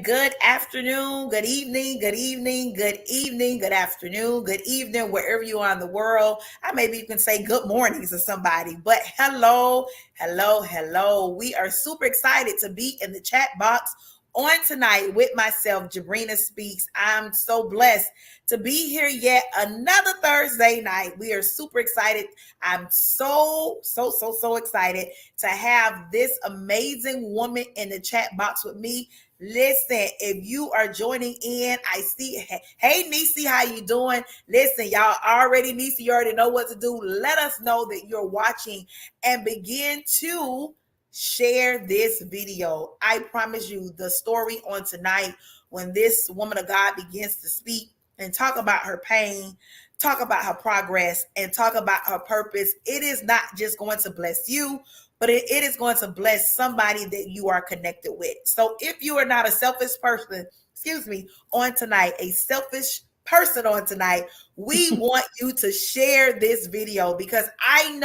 good afternoon, good evening, good evening, good evening, good afternoon, good evening, wherever you are in the world. Maybe you can say good mornings to somebody, but hello, hello, hello. We are super excited to be in the chat box on tonight with myself, Jabrina Speaks. I'm so blessed to be here yet another Thursday night. We are super excited. I'm so excited to have this amazing woman in the chat box with me. Listen, if you are joining in, I see, hey Nisi, how you doing? Listen, y'all already, Nisi, you already know what to do. Let us know that you're watching and begin to share this video. I promise you the story on tonight, when this woman of God begins to speak and talk about her pain, talk about her progress, and talk about her purpose, it is not just going to bless you, but it is going to bless somebody that you are connected with. So if you are not a selfish person, on tonight, a selfish person on tonight, we want you to share this video, because I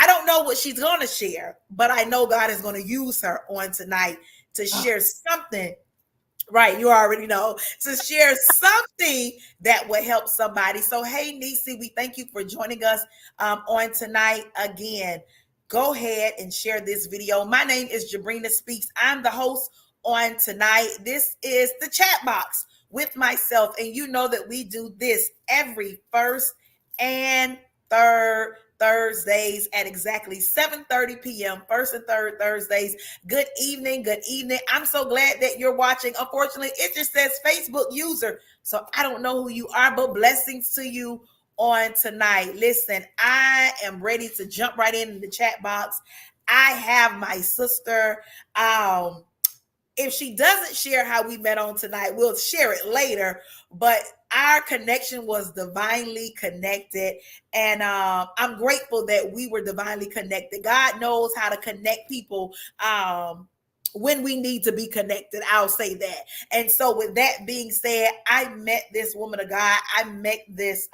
don't know what she's going to share, but I know God is going to use her on tonight to share something. Right, you already know, to share something that will help somebody. So, hey, Nisi, we thank you for joining us on tonight. Again, go ahead and share this video. My name is Jabrina Speaks. I'm the host on tonight. This is the chat box with myself, and you know that we do this every first and third Thursdays at exactly 7:30 p.m. First and third Thursdays. Good evening. Good evening. I'm so glad that you're watching. Unfortunately, it just says Facebook user, so I don't know who you are, but blessings to you on tonight. Listen, I am ready to jump right in the chat box. I have my sister. If she doesn't share how we met on tonight, we'll share it later. But our connection was divinely connected. And I'm grateful that we were divinely connected. God knows how to connect people when we need to be connected. I'll say that. And so with that being said, I met this woman of God. I met this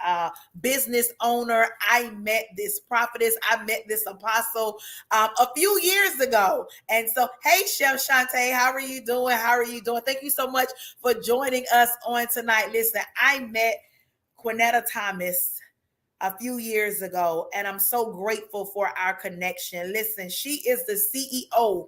business owner. I met this prophetess. I met this apostle a few years ago. And so, hey, Chef Shantae, how are you doing? How are you doing? Thank you so much for joining us on tonight. Listen, I met Quinnetta Thomas a few years ago, and I'm so grateful for our connection. Listen, she is the CEO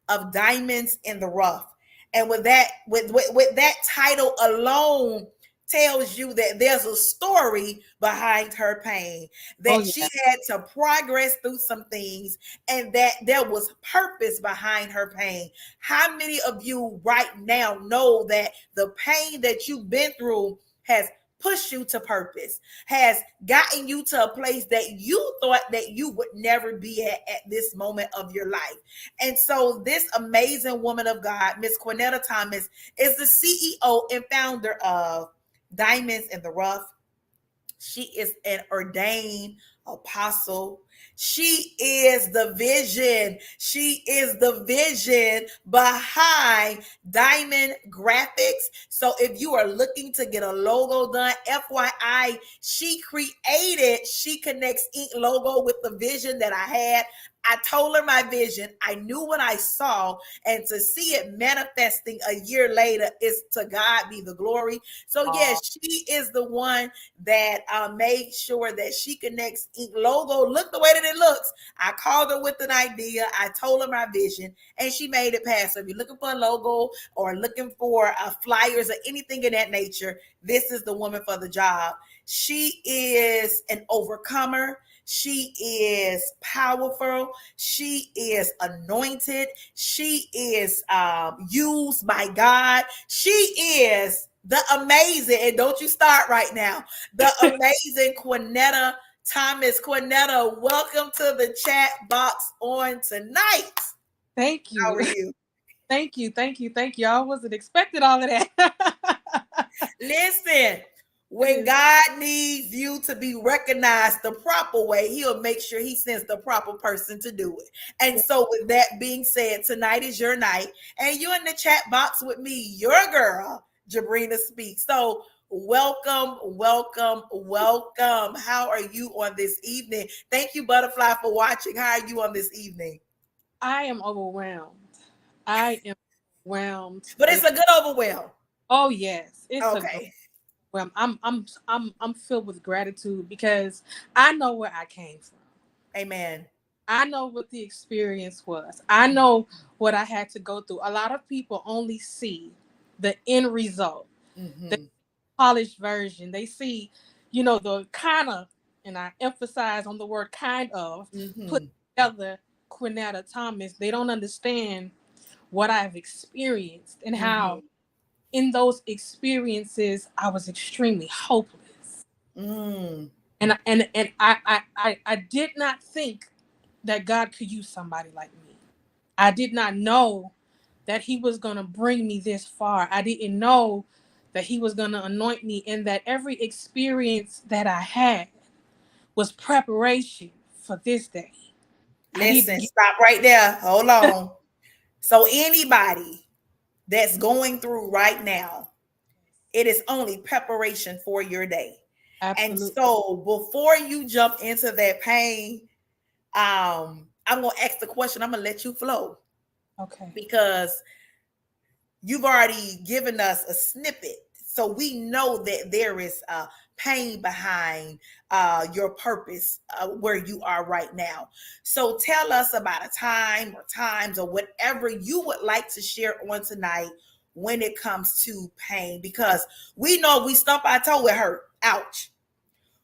of Diamonds in the Rough. And with that title alone tells you that there's a story behind her pain, that she had to progress through some things, and that there was purpose behind her pain. How many of you right now know that the pain that you've been through has pushed you to purpose, has gotten you to a place that you thought that you would never be at this moment of your life? And so this amazing woman of God, Miss Quinnetta Thomas, is the CEO and founder of Diamonds in the Rough. She is an ordained apostle. She is the vision. She is the vision behind Diamond Graphics. So if you are looking to get a logo done, FYI, she connects ink logo with the vision that I had. I told her my vision. I knew what I saw, and to see it manifesting a year later, is to God be the glory. So yes, she is the one that made sure that she connects ink logo look the way that it looks. I called her with an idea. I told her my vision, and she made it pass. So if you're looking for a logo or looking for flyers or anything in that nature, this is the woman for the job. She is an overcomer. She is powerful. She is anointed. She is used by God. She is the amazing, and don't you start right now, the amazing Quinnetta Thomas. Quinnetta, welcome to the chat box on tonight. Thank you. How are you? Thank you. I wasn't expecting all of that. Listen, when God needs you to be recognized the proper way, he'll make sure he sends the proper person to do it. And so with that being said, tonight is your night, and you're in the chat box with me, your girl, Jabrina Speaks. So welcome. How are you on this evening? Thank you, Butterfly, for watching. How are you on this evening? I am overwhelmed. overwhelmed But it's with. a good overwhelm. Oh yes, it's a good. Okay. Well, I'm filled with gratitude because I know where I came from. Amen. I know what the experience was. I know what I had to go through. A lot of people only see the end result, the Mm-hmm. polished version. They see, the kind of, and I emphasize on the word kind of, put Mm-hmm. together Quinnetta Thomas. They don't understand what I've experienced and Mm-hmm. how in those experiences I was extremely hopeless. Mm. And I did not think that God could use somebody like me. I did not know that He was going to bring me this far. I didn't know that He was going to anoint me, and that every experience that I had was preparation for this day. I didn't Listen, get. stop right there. Hold on. So anybody that's going through right now, it is only preparation for your day. And Absolutely. so before you jump into that pain, I'm gonna ask the question. I'm gonna let you flow Okay. because you've already given us a snippet. So we know that there is pain behind your purpose where you are right now. So tell us about a time or times or whatever you would like to share on tonight when it comes to pain, because we know we stump our toe, it hurt. Ouch.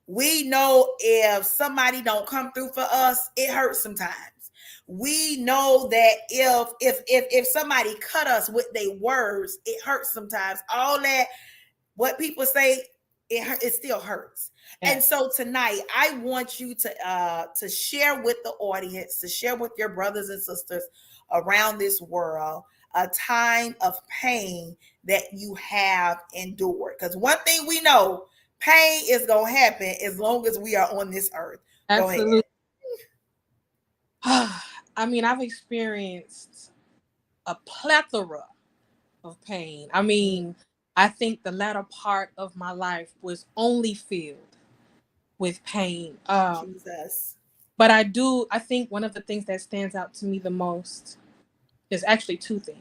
We know if somebody don't come through for us, it hurts sometimes. We know that if somebody cut us with their words, it hurts sometimes. All that what people say, it still hurts. And Yes. so tonight, I want you to share with the audience, to share with your brothers and sisters around this world a time of pain that you have endured. Because one thing we know, pain is gonna happen as long as we are on this earth. Go ahead. Absolutely. I mean, I've experienced a plethora of pain. I Mm, mean, I think the latter part of my life was only filled with pain. Jesus. But I think one of the things that stands out to me the most is actually two things.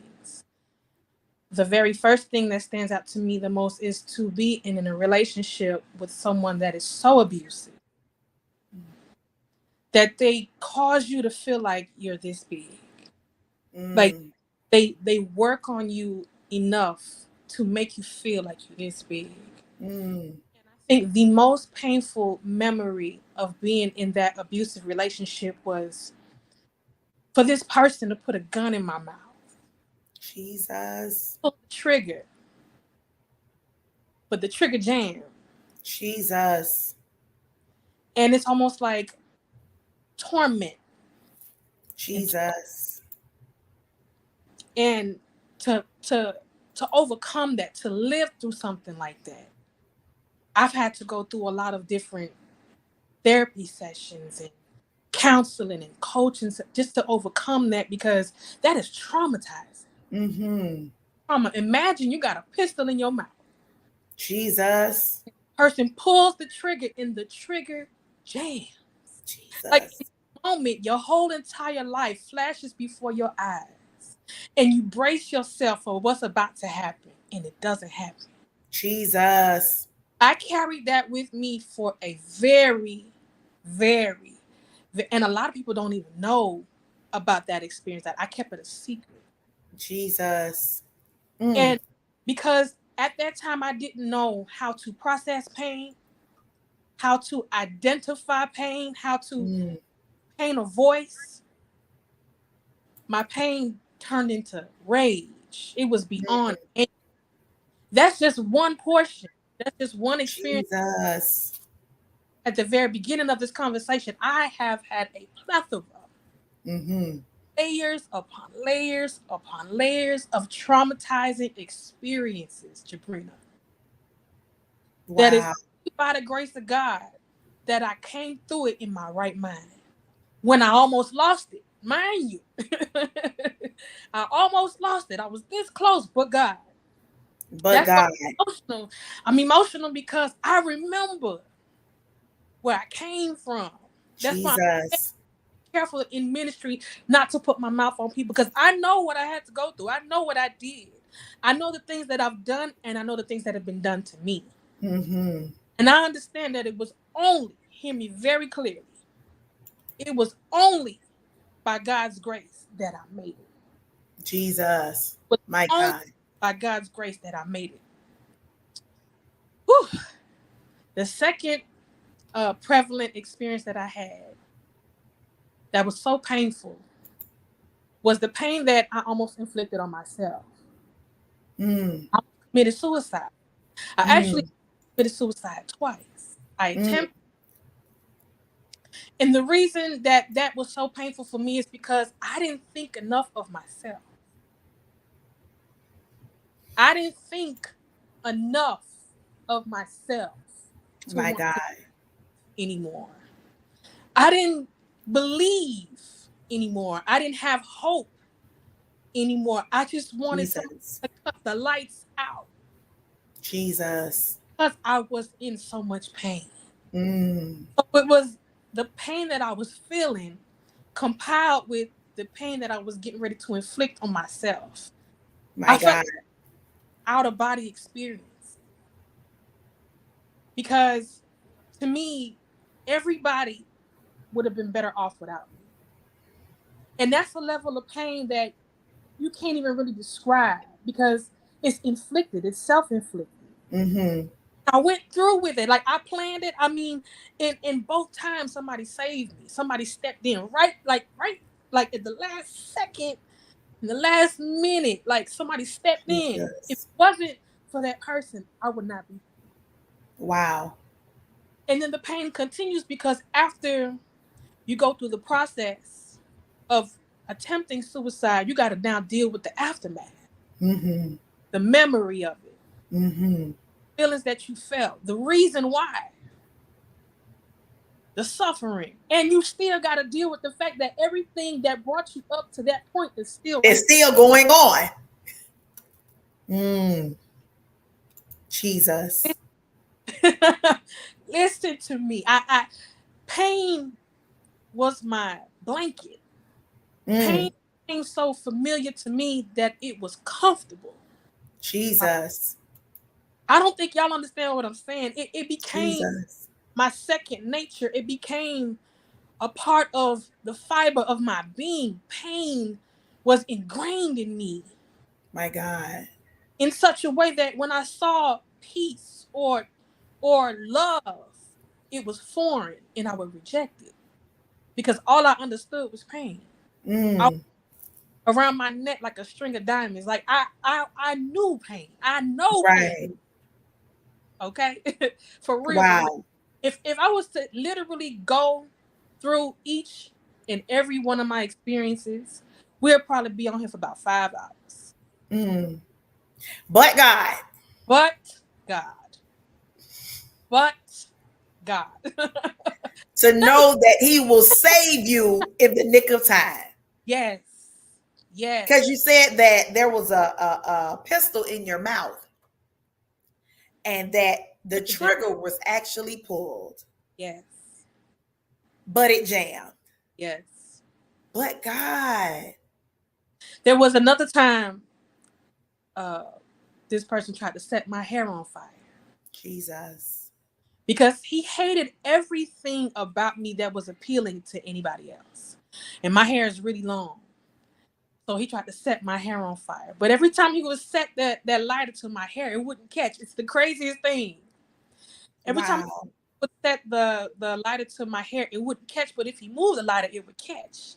The very first thing that stands out to me the most is to be in a relationship with someone that is so abusive that they cause you to feel like you're this big. Like Mm, they work on you enough to make you feel like you're this big. mm. And I think the most painful memory of being in that abusive relationship was for this person to put a gun in my mouth, Jesus. pull the trigger, but the trigger jammed. Jesus. And it's almost like torment and Jesus. and to overcome that, to live through something like that. I've had to go through a lot of different therapy sessions and counseling and coaching just to overcome that because that is traumatizing. Mm-hmm. Trauma. Imagine you got a pistol in your mouth. Jesus. Person pulls the trigger and the trigger jam. Like in Jesus. the moment, your whole entire life flashes before your eyes, and you brace yourself for what's about to happen, and it doesn't happen. Jesus. I carried that with me for a very, very, and a lot of people don't even know about that experience. That I kept it a secret, Jesus. Mm, and because at that time I didn't know how to process pain, how to identify pain, how to mm, paint a voice. My pain turned into rage. It was beyond. mm. And that's just one portion. That's just one experience. Jesus. At the very beginning of this conversation, I have had a plethora, Mm-hmm. layers upon layers upon layers of traumatizing experiences, Jabrina. That is Wow. by the grace of God that I came through it in my right mind. When I almost lost it, mind you, I almost lost it. I was this close, but God. But That's why God. I'm emotional. I'm emotional because I remember where I came from. That's why Jesus. careful in ministry not to put my mouth on people because I know what I had to go through. I know what I did. I know the things that I've done, and I know the things that have been done to me. Mm-hmm. And I understand that it was only, hear me very clearly, it was only by God's grace that I made it. Jesus. It was My only God. by God's grace that I made it. Whew. The second prevalent experience that I had that was so painful was the pain that I almost inflicted on myself. Mm. I committed suicide. I actually Mm. committed suicide twice. I Mm. attempted, and the reason that that was so painful for me is because I didn't think enough of myself. I didn't think enough of myself to My want God. to anymore. I didn't believe anymore. I didn't have hope anymore. I just wanted somebody Jesus. to cut the lights out Jesus. because I was in so much pain. Mm. So it was the pain that I was feeling compiled with the pain that I was getting ready to inflict on myself. My I felt God. out of body experience because to me, everybody would have been better off without me. And that's a level of pain that you can't even really describe because it's inflicted, it's self-inflicted. Mm-hmm. I went through with it. Like I planned it. I mean, in both times somebody saved me. Somebody stepped in right at the last second, in the last minute, like somebody stepped in. If it Jesus. wasn't for that person, I would not be. Wow. And then the pain continues because after you go through the process of attempting suicide, you got to now deal with the aftermath, Mm-hmm. the memory of it, Mm-hmm. feelings that you felt, the reason why, the suffering. And you still got to deal with the fact that everything that brought you up to that point is still It's right still going on. Mm. Jesus. there. Listen to me. Pain was my blanket. Pain Mm. became so familiar to me that it was comfortable. Jesus. I don't think y'all understand what I'm saying. It became Jesus. my second nature. It became a part of the fiber of my being. Pain was ingrained in me My God. in such a way that when I saw peace or love, it was foreign and I would reject it because all I understood was pain. I Mm. around my neck like a string of diamonds. Like I knew pain. I know pain. Right. Okay, for real, for real. Wow. If I was to literally go through each and every one of my experiences, we'll probably be on here for about 5 hours. Mm. But God. But God, but God. To know that he will save you in the nick of time. Yes, Because yes, you said that there was a pistol in your mouth and that the put the devil. trigger was actually pulled, Yes, but it jammed. yes. But God. There was another time uh, this person tried to set my hair on fire Jesus. because he hated everything about me that was appealing to anybody else. And my hair is really long. So he tried to set my hair on fire. But every time he would set that lighter to my hair, it wouldn't catch. It's the craziest thing. Every time he Wow. would set the lighter to my hair, it wouldn't catch. But if he moved the lighter, it would catch.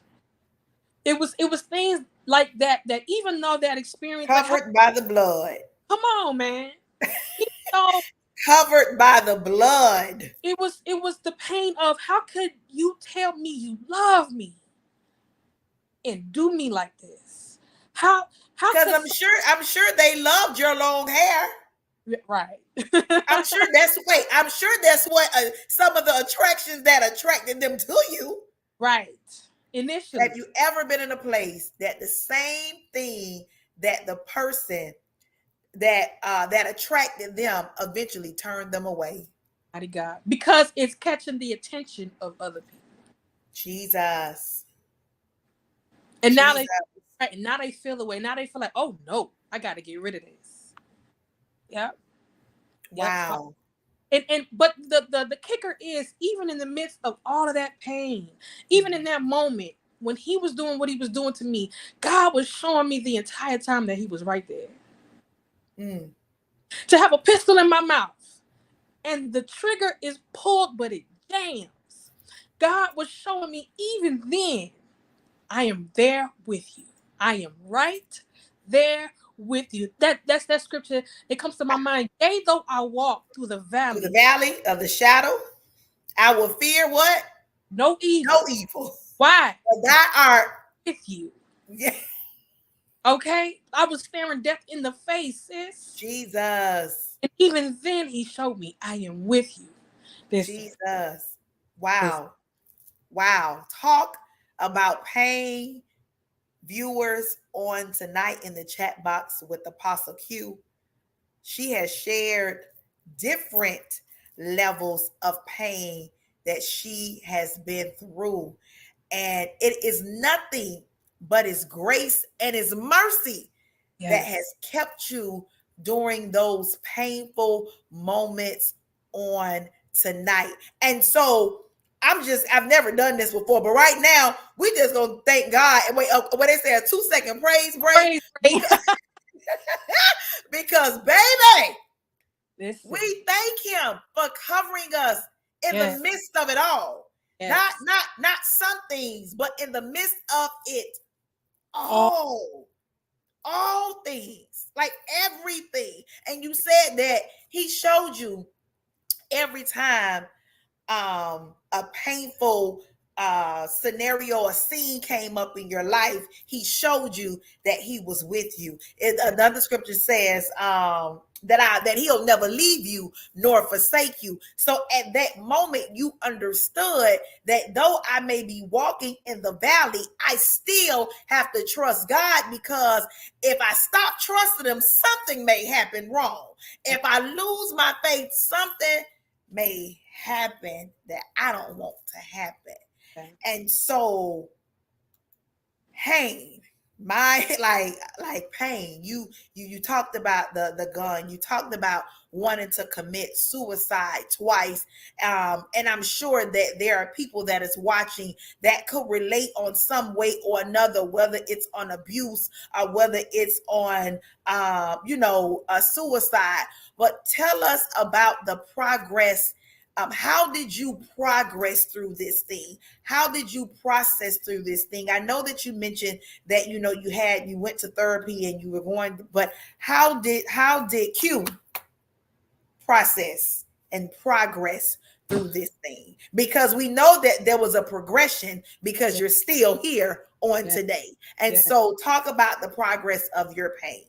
It was things like that that even though that experience, like how Covered by the blood. come on, man. Even though Covered by the blood. it was the pain of how could you tell me you love me and do me like this? How Because could I'm sure they loved your long hair. right. I'm sure that's what some of the attractions that attracted them to you. Right. Have Initially. you ever been in a place that the same thing that the person that attracted them eventually turned them away? Mighty God. Because it's catching the attention of other people. Jesus. And now Jesus. they right, and now they feel away. Now they feel like, oh no, I got to get rid of this. Yep, yep. So, Wow. and but the kicker is, even in the midst of all of that pain, even in that moment when he was doing what he was doing to me, God was showing me the entire time that he was right there. Mm. To have a pistol in my mouth and the trigger is pulled, but it jams. God was showing me even then, I am there with you. I am right there with you. That's that scripture that comes to my mind. Yea, though I walk through the Through the valley, valley of the shadow, I will fear what? no No evil. evil. Why? But Because thou art, I'm with you. yeah, Okay? I was staring death in the face, sis. Jesus. And even then he showed me, I am with you. Listen, Jesus. listen. Wow. Wow. Talk about pain, viewers on tonight in the chat box with Apostle Q. She has shared different levels of pain that she has been through. And it is nothing but his grace and his mercy that Yes. has kept you during those painful moments on tonight. And so I've never done this before, but right now we just gonna thank God and wait. What they say, a 2-second praise break, Praise, praise. because because baby, Listen. we thank him for covering us in the Yes. midst of it all. Not Yes. not not some things, but in the midst of it All all. All things, like everything. And you said that he showed you every time a painful scenario or scene came up in your life, he showed you that he was with you. Another scripture says that he'll never leave you nor forsake you. So at that moment, you understood that though I may be walking in the valley, I still have to trust God, because if I stop trusting him, something may happen wrong. If I lose my faith, something may happen that I don't want to happen. right. And so pain, my like pain. You talked about the gun. You talked about wanting to commit suicide twice. And I'm sure that there are people that is watching that could relate on some way or another, whether it's on abuse or whether it's on a suicide. But tell us about the progress. How did you progress through this thing? How did you process through this thing? I know that you mentioned that you went to therapy and you were going, but how did Q process and progress through this thing? Because we know that there was a progression, because Yeah. you're still here on Yeah. today. And Yeah. so talk about the progress of your pain.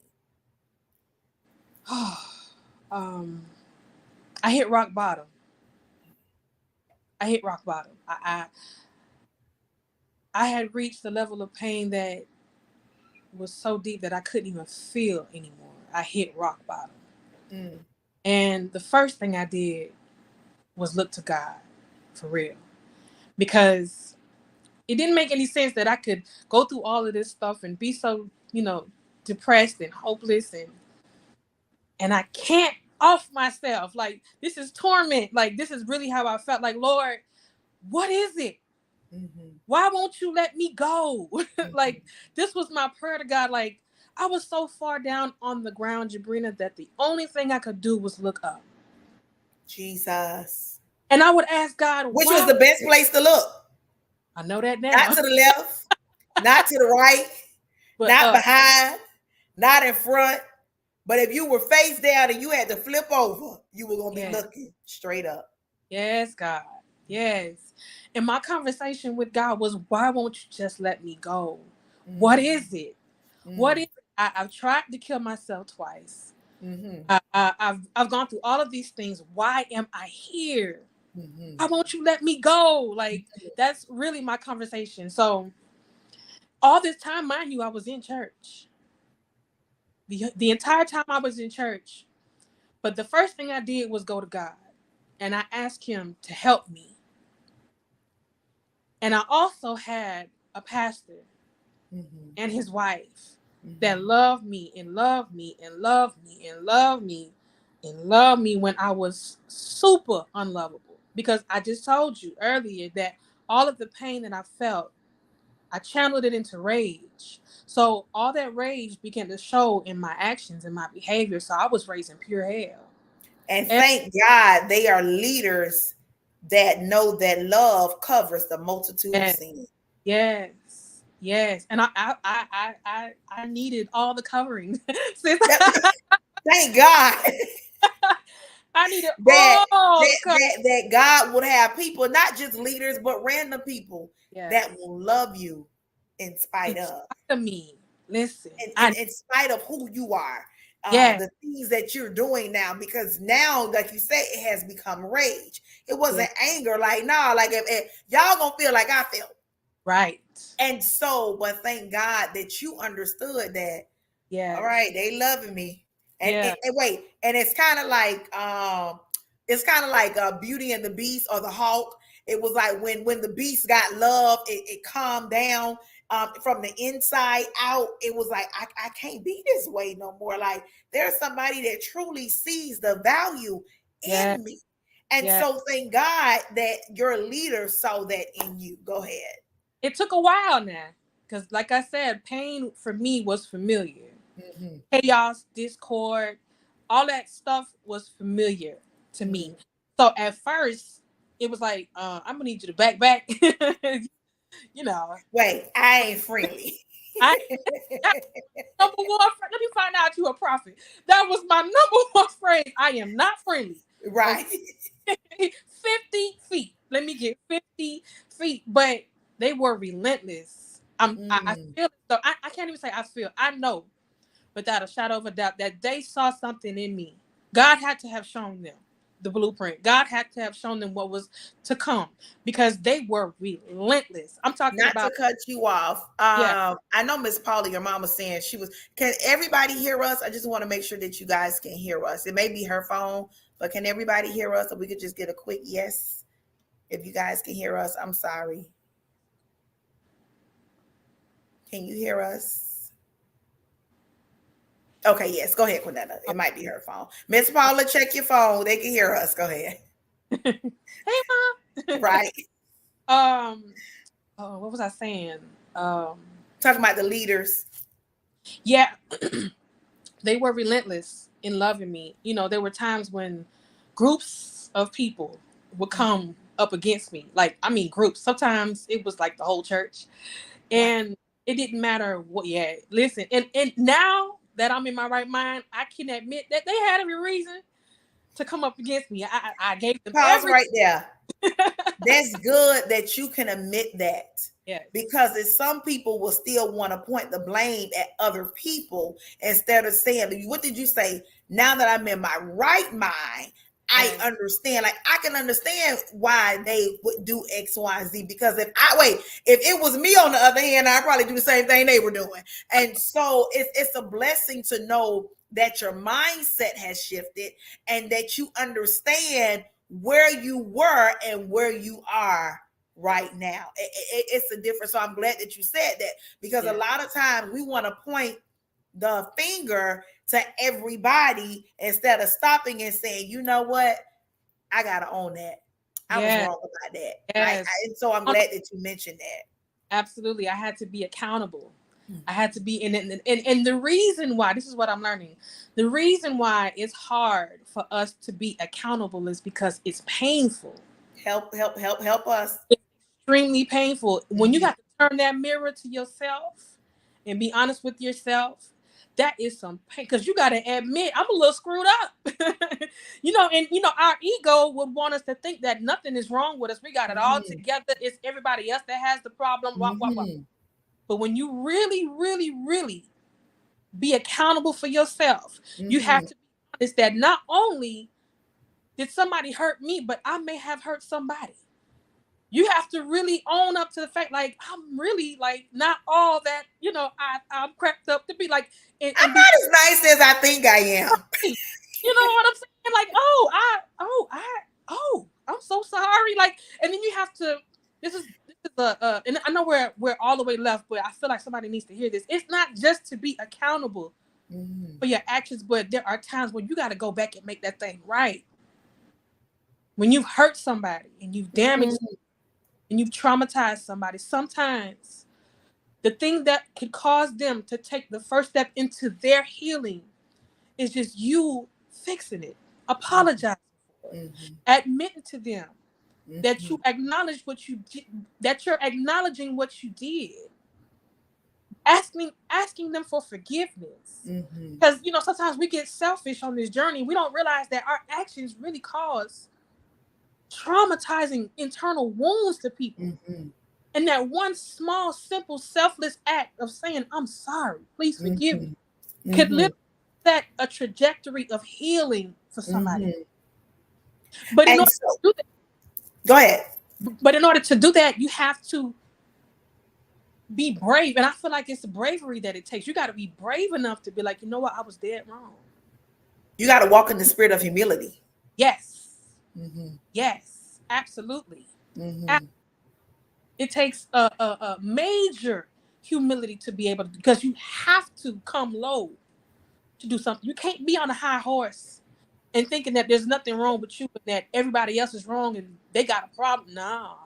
um, I hit rock bottom. I hit rock bottom. I had reached the level of pain that was so deep that I couldn't even feel anymore. I hit rock bottom. Mm, And the first thing I did was look to God, for real. Because it didn't make any sense that I could go through all of this stuff and be so, depressed and hopeless, and I can't off myself. Like, this is torment. Like, this is really how I felt. Like, Lord, what is it? mhm, Why won't you let me go? mhm. Like, this was my prayer to God. Like, I was so far down on the ground, Jabrina, that the only thing I could do was look up. Jesus. And I would ask God, Which was why? the best place to look? I know that Not now, to the left, not to the right, but not behind, not in front. But if you were face down and you had to flip over, you were gonna be yeah, looking straight up. yes, God, yes. And my conversation with God was, why won't you just let me go? What Mm, is it? What mm, is it? I've tried to kill myself twice. mm-hmm, I've gone through all of these things. Why am I here? mm-hmm, Why won't you let me go? Like, that's really my conversation. So all this time, mind you, I was in church. The entire time I was in church. But the first thing I did was go to God. And I asked him to help me. And I also had a pastor and his wife that Mm-hmm. loved me and loved me and loved me and loved me and loved me when I was super unlovable. Because I just told you earlier that all of the pain that I felt, I channeled it into rage. So all that rage began to show in my actions and my behavior. So I was raising pure hell. And And thank God they are leaders that know that love covers the multitude of yes, sin. yes, yes. And I needed all the covering. Sis, Thank God I needed that all the covering. that God would have people, not just leaders, but random people Yes. that will love you in In spite of, spite of me. Listen, in spite of who you are, yes, the things that you're doing now. Because now, like you say, it has become rage. It yes, wasn't anger. Like, nah, like if y'all gonna feel like I felt. right. And so, but thank God that you understood that. All Yes, right, they loving me. yeah, And wait, and it's kind of like Beauty and the Beast or the Hulk. It was like when the beast got love, it calmed down from the inside out. It was like I can't be this way no more. Like there's somebody that truly sees the value yeah, in me. And yeah. so thank God that your leader saw that in you. Go ahead. It took a while now. Because like I said, pain for me was familiar. Mm-hmm. Chaos, discord, all that stuff was familiar to me. Mm-hmm. So at first, it was like, I'm gonna need you to back. You know, Wait, I ain't friendly. I number one. Let me find out you a prophet. That was my number one phrase. I am not friendly. Okay, Right. 50 feet. Let me get 50 feet. But they were relentless. I Mm. feel it. So I can't even say I feel. I know without a shadow of a doubt that they saw something in me. God had to have shown them the blueprint. God had to have shown them what was to come because they were relentless. I'm talking Not to about, cut you off. yeah. I know Miss Paula, your mom was saying she was. Can everybody hear us? I just want to make sure that you guys can hear us. It may be her phone, but can everybody hear us? Or we could just get a quick yes if you guys can hear us. I'm sorry. Can you hear us? Okay, yes. Go ahead, Quinnetta. It might be her phone. Miss Paula, check your phone. They can hear us. Go ahead. Hey, mom. Right. um, oh, what was I saying? Um, Talking about the leaders. yeah, they were relentless in loving me. You know, there were times when groups of people would come up against me. Like, I mean, groups. Sometimes it was like the whole church, Right. and it didn't matter what. Yeah, listen, and now that I'm in my right mind, I can admit that they had every reason to come up against me. I gave them Pause every. right there. That's good that you can admit that, Yes. because if some people will still want to point the blame at other people instead of saying, what did you say? Now that I'm in my right mind, I Yes. understand. Like I can understand why they would do X, Y, and Z. Because if it was me on the other hand, I'd probably do the same thing they were doing. And so it's a blessing to know that your mindset has shifted and that you understand where you were and where you are right now. It's a difference. So I'm glad that you said that, because a Yeah. lot of times we want to point the finger to everybody instead of stopping and saying, you know what, I gotta own that. I was Yes. wrong about that. Yes. And so I'm glad that you mentioned that. Absolutely. I had to be accountable. I Mm-hmm. had to be and the reason why, this is what I'm learning. The reason why it's hard for us to be accountable is because it's painful. Help us. It's extremely painful. When you Mm-hmm. got to turn that mirror to yourself and be honest with yourself, that is some pain because you got to admit I'm a little screwed up. And our ego would want us to think that nothing is wrong with us. We got it all Mm-hmm. together. It's everybody else that has the problem. Wah, wah, wah. Mm-hmm. But when you really, really, really be accountable for yourself, you have Mm-hmm. to be honest that not only did somebody hurt me, but I may have hurt somebody. You have to really own up to the fact, like, I'm really like not all that, I'm cracked up to be like, I'm and be not as nice as I think I am. free. You know what I'm saying? Like, I'm so sorry. Like, and then you have to, this is and I know we're all the way left, but I feel like somebody needs to hear this. It's not just to be accountable Mm-hmm. for your actions, but there are times when you got to go back and make that thing right. When you've hurt somebody and you've damaged Mm-hmm. and you've traumatized somebody, sometimes the thing that could cause them to take the first step into their healing is just you fixing it, apologizing for it, Mm-hmm. admitting to them that Mm-hmm. you acknowledge what you did, that you're acknowledging what you did, asking them for forgiveness. Mm-hmm. Because sometimes we get selfish on this journey. We don't realize that our actions really cause traumatizing internal wounds to people. Mm-hmm. And that one small, simple, selfless act of saying, I'm sorry, please forgive me, Mm-hmm. could Mm-hmm. literally set a trajectory of healing for somebody. Mm-hmm. But in And order so, to do go ahead. that, you have to be brave. And I feel like it's the bravery that it takes. You got to be brave enough to be like, you know what, I was dead wrong. You got to walk in the spirit of humility. Yes. Mm-hmm. Yes. Absolutely. Mm-hmm. It takes a major humility to be able to, because you have to come low to do something. You can't be on a high horse and thinking that there's nothing wrong with you and that everybody else is wrong and they got a problem. Nah.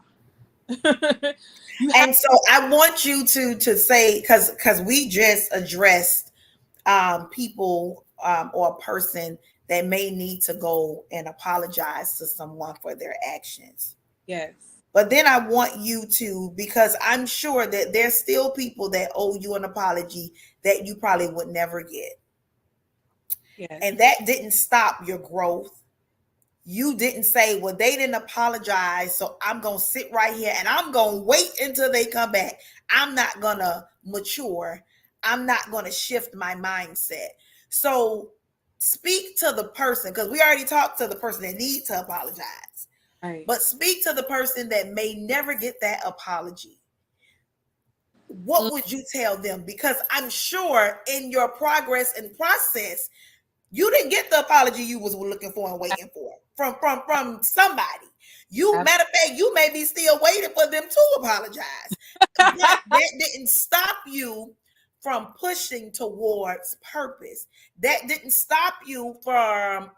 You have. And so I want you to say, because we just addressed people or a person that may need to go and apologize to someone for their actions. Yes. But then I want you to, because I'm sure that there's still people that owe you an apology that you probably would never get. Yes. And that didn't stop your growth. You didn't say, well, they didn't apologize, so I'm going to sit right here and I'm going to wait until they come back. I'm not going to mature. I'm not going to shift my mindset. So speak to the person, because we already talked to the person that needs to apologize, Right. but speak to the person that may never get that apology. What Mm, would you tell them? Because I'm sure in your progress and process, you didn't get the apology you was looking for and waiting for from somebody. You, matter of fact, you may be still waiting for them to apologize. But that didn't stop you from pushing towards purpose. That didn't stop you from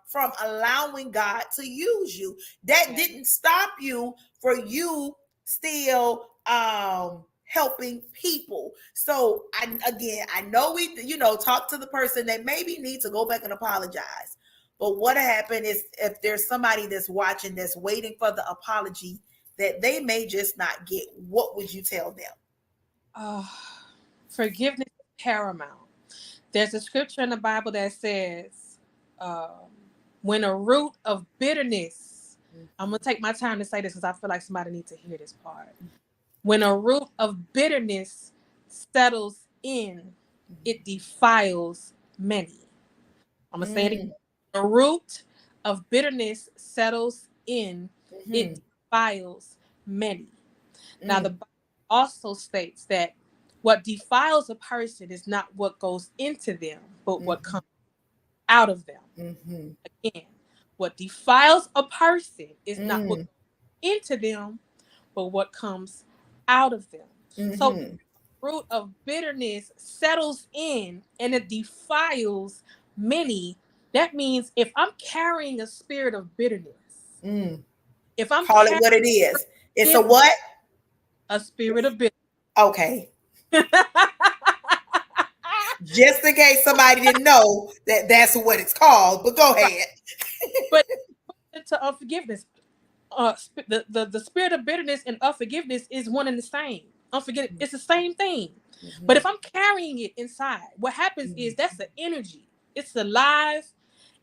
allowing God to use you. That yeah. didn't stop you for you still helping people. So I know we talk to the person that maybe needs to go back and apologize. But what happened is, if there's somebody that's watching that's waiting for the apology that they may just not get, what would you tell them? Uh, Forgiveness is paramount. There's a scripture in the Bible that says, um, when a root of bitterness, I'm going to take my time to say this because I feel like somebody needs to hear this part. When a root of bitterness settles in, it defiles many. I'm going to say it again. Mm-hmm. A root of bitterness settles in, it Mm-hmm. defiles many. Now, the Mm-hmm. Bible also states that what defiles a person is not what goes into them, but what comes out of them. Mm-hmm. Again, what defiles a person is not what Mm-hmm. goes into them, but what comes out of them. So, Mm-hmm. root of bitterness settles in and it defiles many. That means if I'm carrying a spirit of bitterness, Mm. if I'm Call it carrying what it is. It's a what? a spirit of bitterness, Okay. Just in case somebody didn't know that that's what it's called, but go right? ahead. But to unforgiveness, the spirit of bitterness and unforgiveness is one and the same. Unforgiveness, it's the same thing. But Mm-hmm. if I'm carrying it inside, what happens is that's the energy. It's the live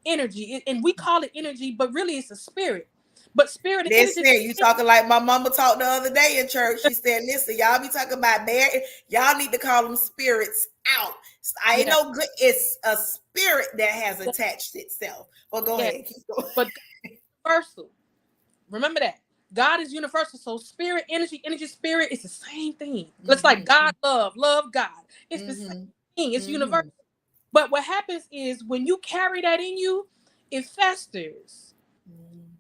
energy, and we call it energy, but really it's a spirit. But spirit and energy, Listen, you talking like my mama talked the other day in church. She said, listen, y'all be talking about marriage. Y'all need to call them spirits out. I ain't yeah, no good. It's a spirit that has attached itself. But go yeah. ahead. Keep going. But God is universal. Remember that God is universal. So spirit, energy, spirit, it's the same thing. It's like Mm-hmm. God, love God. It's the same Mm-hmm. thing. It's universal. Mm-hmm. But what happens is when you carry that in you, it festers.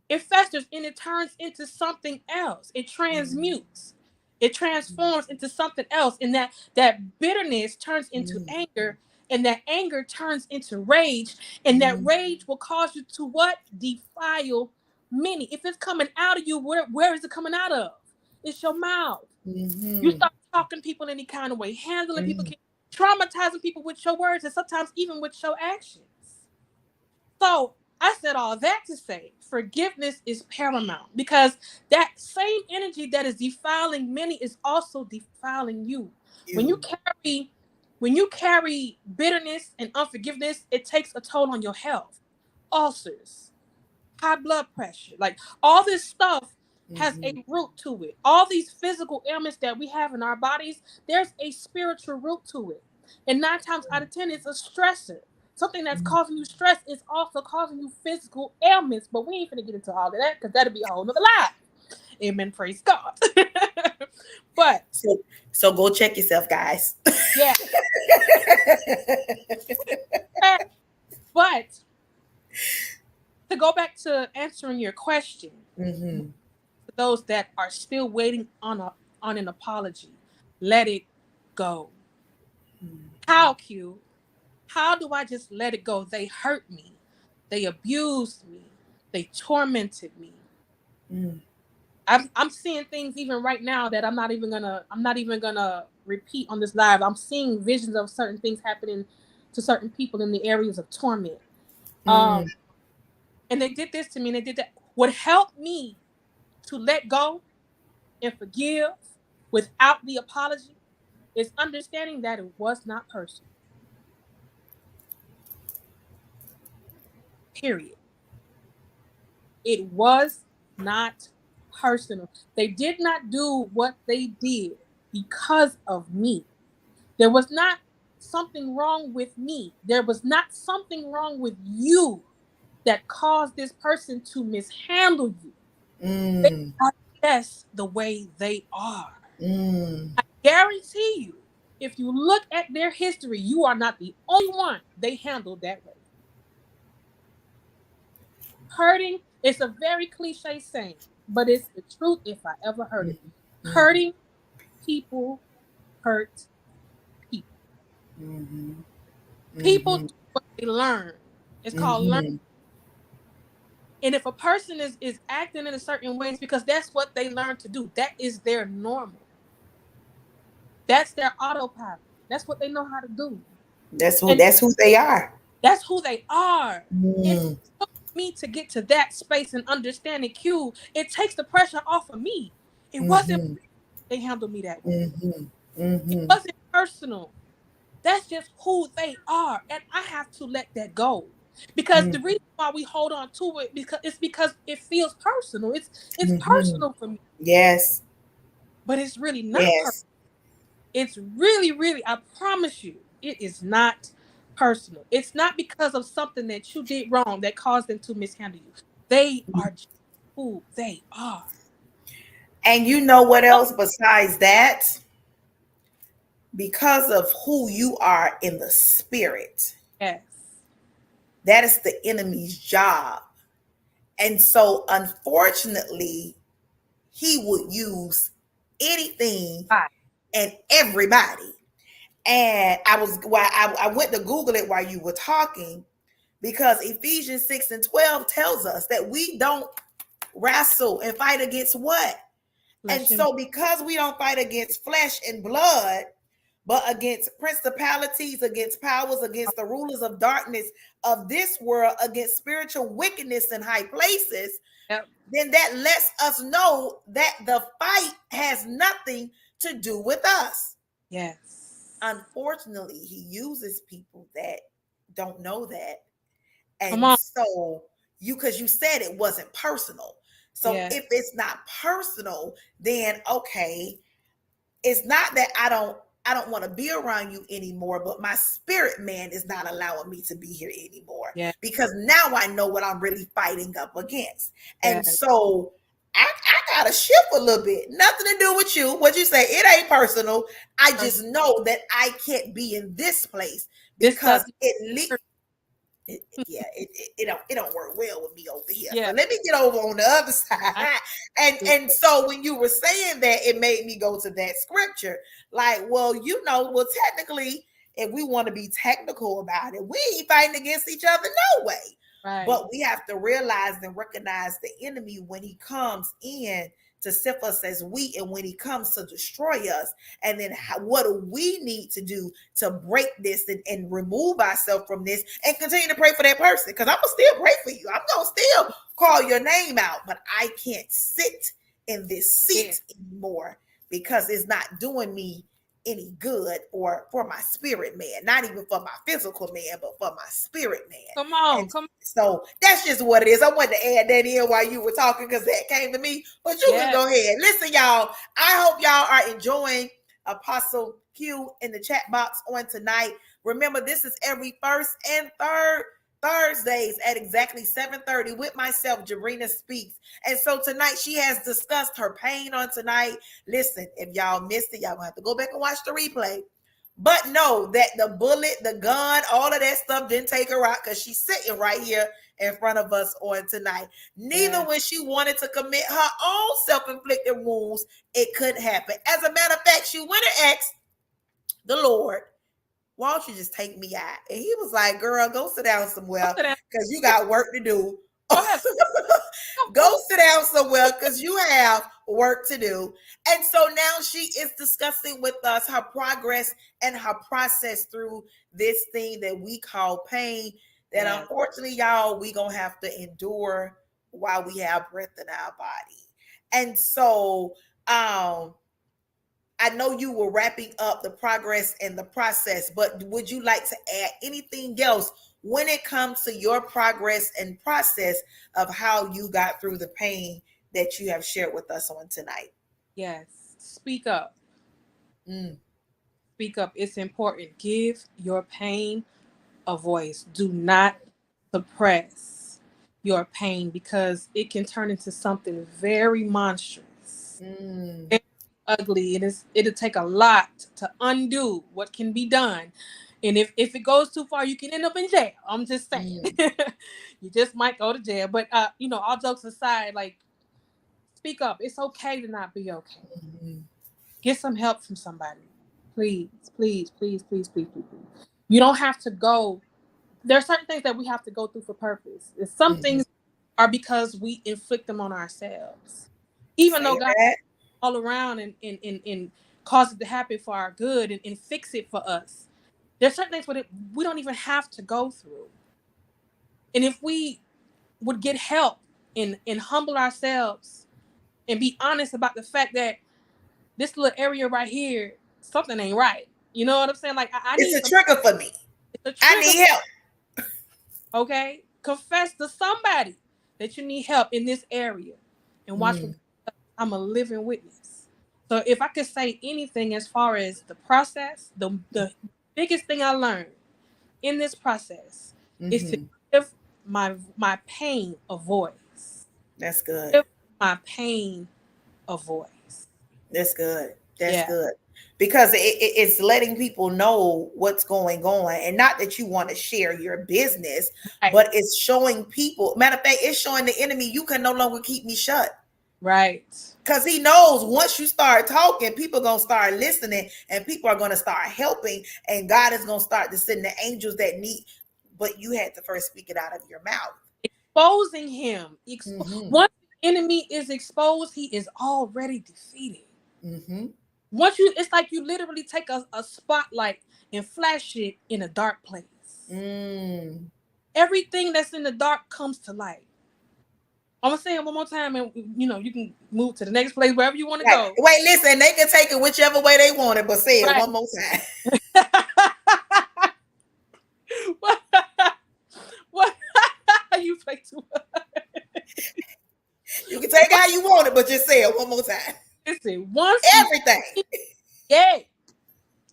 It festers and it turns into something else. It transmutes. It transforms into something else. And that bitterness turns into anger. And that anger turns into rage. And that rage will cause you to what? Defile many. If it's coming out of you, where is it coming out of? It's your mouth. You start talking people any kind of way, handling people, traumatizing people with your words, and sometimes even with your actions. So I said all that to say forgiveness is paramount, because that same energy that is defiling many is also defiling you. When you carry when you carry bitterness and unforgiveness, it takes a toll on your health. Ulcers, high blood pressure, like all this stuff has a root to it. All these physical ailments that we have in our bodies, there's a spiritual root to it. And 9 times out of 10, it's a stressor. Something that's causing you stress is also causing you physical ailments. But we ain't gonna get into all of that because that'll be a whole nother life. Amen. Praise God. But so go check yourself, guys. yeah. But to go back to answering your question, to those that are still waiting on an apology, let it go. How, Q? How do I just let it go? They hurt me. They abused me. They tormented me. I'm seeing things even right now that I'm not even gonna repeat on this live. I'm seeing visions of certain things happening to certain people in the areas of torment. And they did this to me and they did that. What helped me to let go and forgive without the apology is understanding that it was not personal. Period. It was not personal. They did not do what they did because of me. There was not something wrong with me. There was not something wrong with you that caused this person to mishandle you. They are just the way they are. I guarantee you, if you look at their history, you are not the only one they handled that way. Hurting is a very cliche saying, but it's the truth if I ever heard it. Hurting people hurt people. People do what they learn. It's called learning. And if a person is acting in a certain way, it's because that's what they learned to do. That is their normal. That's their autopilot. That's what they know how to do. That's And who they are. that's who they are. It took me to get to that space and understanding Q. It takes the pressure off of me. It wasn't they handled me that way. It wasn't personal. That's just who they are. And I have to let that go. Because the reason why we hold on to it because it feels personal. It's personal for me. Yes. But it's really not personal. Yes. It's really, really, I promise you, it is not personal. It's not because of something that you did wrong that caused them to mishandle you. They are just who they are. And you know what else besides that? Because of who you are in the spirit. Yes. That is the enemy's job. And so, unfortunately, he would use anything and everybody. And I went to Google it while you were talking, because Ephesians 6:12 tells us that we don't wrestle and fight against what? And so because we don't fight against flesh and blood, but against principalities, against powers, against the rulers of darkness of this world, against spiritual wickedness in high places, then that lets us know that the fight has nothing to do with us. Yes. Unfortunately, he uses people that don't know that. And so because you said it wasn't personal. So if it's not personal, then okay, it's not that I don't want to be around you anymore, but my spirit man is not allowing me to be here anymore. Because now I know what I'm really fighting up against. And so I gotta shift a little bit. Nothing to do with you. What you say, it ain't personal. I just know that I can't be in this place because it don't work well with me over here. So Yeah. let me get over on the other side. I And so when you were saying that, it made me go to that scripture. Like, well, technically, if we want to be technical about it, we ain't fighting against each other, no way. right. But we have to realize and recognize the enemy when he comes in to sift us as wheat, and when he comes to destroy us. And then what do we need to do to break this and remove ourselves from this and continue to pray for that person? Because I'm gonna still pray for you. I'm gonna still call your name out, but I can't sit in this Yeah. seat anymore because it's not doing me any good or for my spirit man, not even for my physical man, but for my spirit man. Come on. And Come on. so that's just what it is. I wanted to add that in while you were talking because that came to me. But you can Yeah. go ahead. Listen, y'all. I hope y'all are enjoying Apostle Q in the chat box on tonight. Remember, this is every first and third Thursdays at exactly 7:30 with myself, Jarena Speaks. And so tonight she has discussed her pain on tonight. Listen, if y'all missed it, y'all gonna have to go back and watch the replay. But know that the bullet, the gun, all of that stuff didn't take her out because she's sitting right here in front of us on tonight. Neither when she wanted to commit her own self-inflicted wounds, it couldn't happen. As a matter of fact, she went and asked the Lord, why don't you just take me out? And he was like, girl, go sit down somewhere Go ahead. because you got work to do. Go ahead. Go sit down somewhere because you have work to do. And so now she is discussing with us her progress and her process through this thing that we call pain that unfortunately, y'all, we gonna have to endure while we have breath in our body. And so I know you were wrapping up the progress and the process, but would you like to add anything else when it comes to your progress and process of how you got through the pain that you have shared with us on tonight? Yes. Speak up. Mm. Speak up. It's important. Give your pain a voice. Do not suppress your pain because it can turn into something very monstrous, Mm. very ugly. It'll take a lot to undo what can be done. And if it goes too far, you can end up in jail. I'm just saying. Mm. You just might go to jail. But all jokes aside, like speak up. It's okay to not be okay. Mm. Get some help from somebody. Please, please, please, please, please, please, please. You don't have to go. There are certain things that we have to go through for purpose. And some Mm. things are because we inflict them on ourselves. Even though Say God that. all around and cause it to happen for our good and fix it for us. There's certain things we don't even have to go through. And if we would get help and humble ourselves and be honest about the fact that this little area right here, something ain't right. You know what I'm saying? Like I It's need a some. trigger for me. It's a I trigger. need help. Okay, confess to somebody that you need help in this area, and watch what Mm. God does. I'm a living witness. So if I could say anything as far as the process, the biggest thing I learned in this process is to Mm-hmm. give my pain a voice. That's good. Give my pain a voice. That's good. That's Yeah. good. Because it's letting people know what's going on. And not that you want to share your business, Right. but it's showing people. Matter of fact, it's showing the enemy you can no longer keep me shut. Right. Because he knows once you start talking, people are going to start listening and people are going to start helping. And God is going to start to send the angels that need. But you had to first speak it out of your mouth. Exposing him. Mm-hmm. Once the enemy is exposed, he is already defeated. Mm-hmm. It's like you literally take a spotlight and flash it in a dark place. Mm. Everything that's in the dark comes to light. I'm gonna say it one more time, and you can move to the next place wherever you want to Right. go. Wait, listen, they can take it whichever way they want it, but say it Right. one more time. what? What? You play too much. You can take it how you want it, but just say it one more time. Listen, once the Everything. yeah,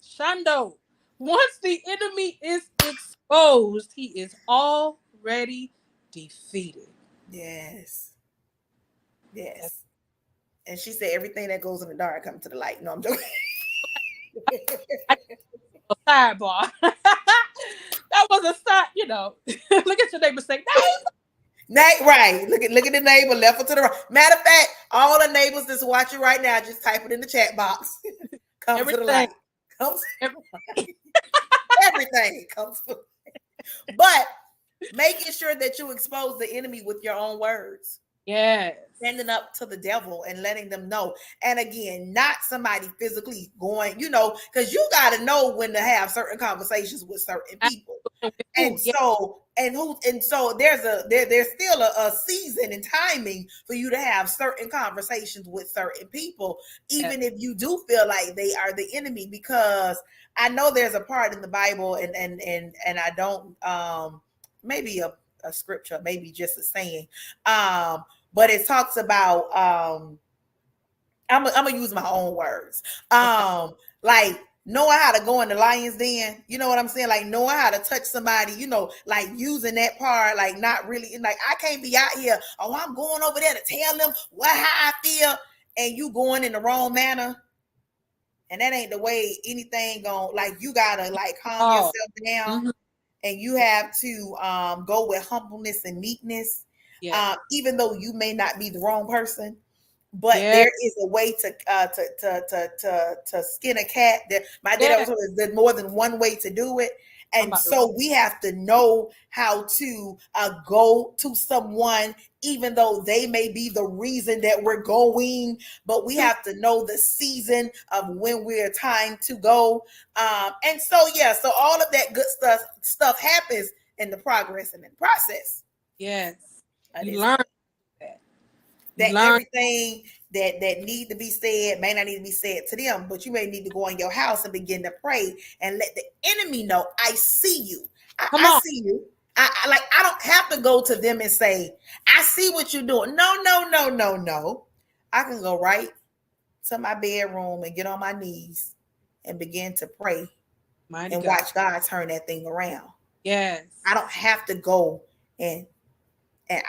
Shando, once the enemy is exposed, he is already defeated. Yes. Yes. And she said everything that goes in the dark comes to the light. No, I'm joking. A sidebar. That that was a sign, look at your neighbor say, Right. Look at the neighbor left or to the right. Matter of fact, all the neighbors that's watching right now, just type it in the chat box. Come to the everything. light. Come Everything. everything comes to. But making sure that you expose the enemy with your own words. Yes. Standing up to the devil and letting them know. And again, not somebody physically going, because you got to know when to have certain conversations with certain people. And Yeah. so there's still a season and timing for you to have certain conversations with certain people, even if you do feel like they are the enemy, because I know there's a part in the Bible and I don't maybe a scripture, maybe just a saying, but it talks about I'm gonna use my own words. Okay. Like knowing how to go in the lion's den, you know what I'm saying? Like knowing how to touch somebody, like using that part, like not really, like I can't be out here, oh, I'm going over there to tell them how I feel, and you going in the wrong manner. And that ain't the way anything going, like you gotta like calm Oh. yourself down, Mm-hmm. and you have to go with humbleness and meekness, Yeah. even though you may not be the wrong person. But Yeah. there is a way to skin a cat. My dad Yeah. always told us there's more than one way to do it, I'm and about to so we have to know how to go to someone, even though they may be the reason that we're going. But we have to know the season of when we're time to go, and so yeah, so all of that good stuff happens in the progress and in the process Yes. of You this learn thing. that. You That learn. everything that need to be said may not need to be said to them, but you may need to go in your house and begin to pray and let the enemy know, I see you. Come I on. see you. I don't have to go to them and say, I see what you're doing. No, no, no, no, no. I can go right to my bedroom and get on my knees and begin to pray Mighty and God. watch God turn that thing around. Yes. I don't have to go and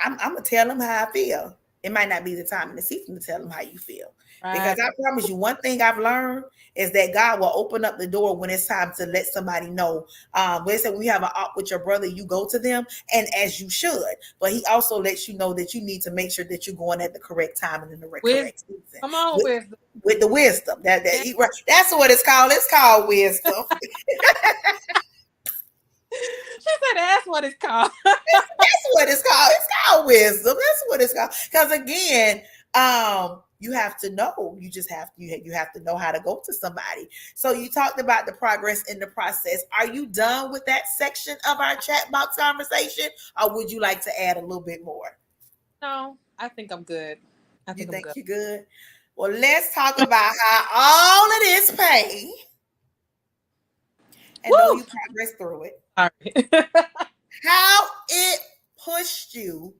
I'm gonna tell them how I feel. It might not be the time in the season to tell them how you feel, because Right. I promise you, one thing I've learned is that God will open up the door when it's time to let somebody know. When they say when you have an out with your brother, you go to them, and as you should. But He also lets you know that you need to make sure that you're going at the correct time and in the Wisdom. correct season Come on, with wisdom. with the wisdom Yeah. that's what it's called. It's called wisdom. She said that's what it's called. That's what it's called. It's called wisdom. That's what it's called. Because again, you have to know. You just have you have to know how to go to somebody. So you talked about the progress in the process. Are you done with that section of our chat box conversation, or would you like to add a little bit more? No, I think I'm good. I You think I'm think good. you're good? Well, let's talk about how all of this pain, and know Woo! you progress through it, Sorry. how it pushed you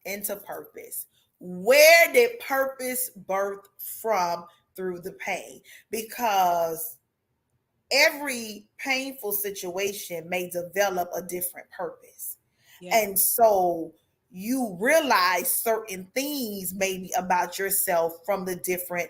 into purpose. Where did purpose birth from through the pain? Because every painful situation may develop a different purpose. Yeah. And so you realize certain things maybe about yourself from the different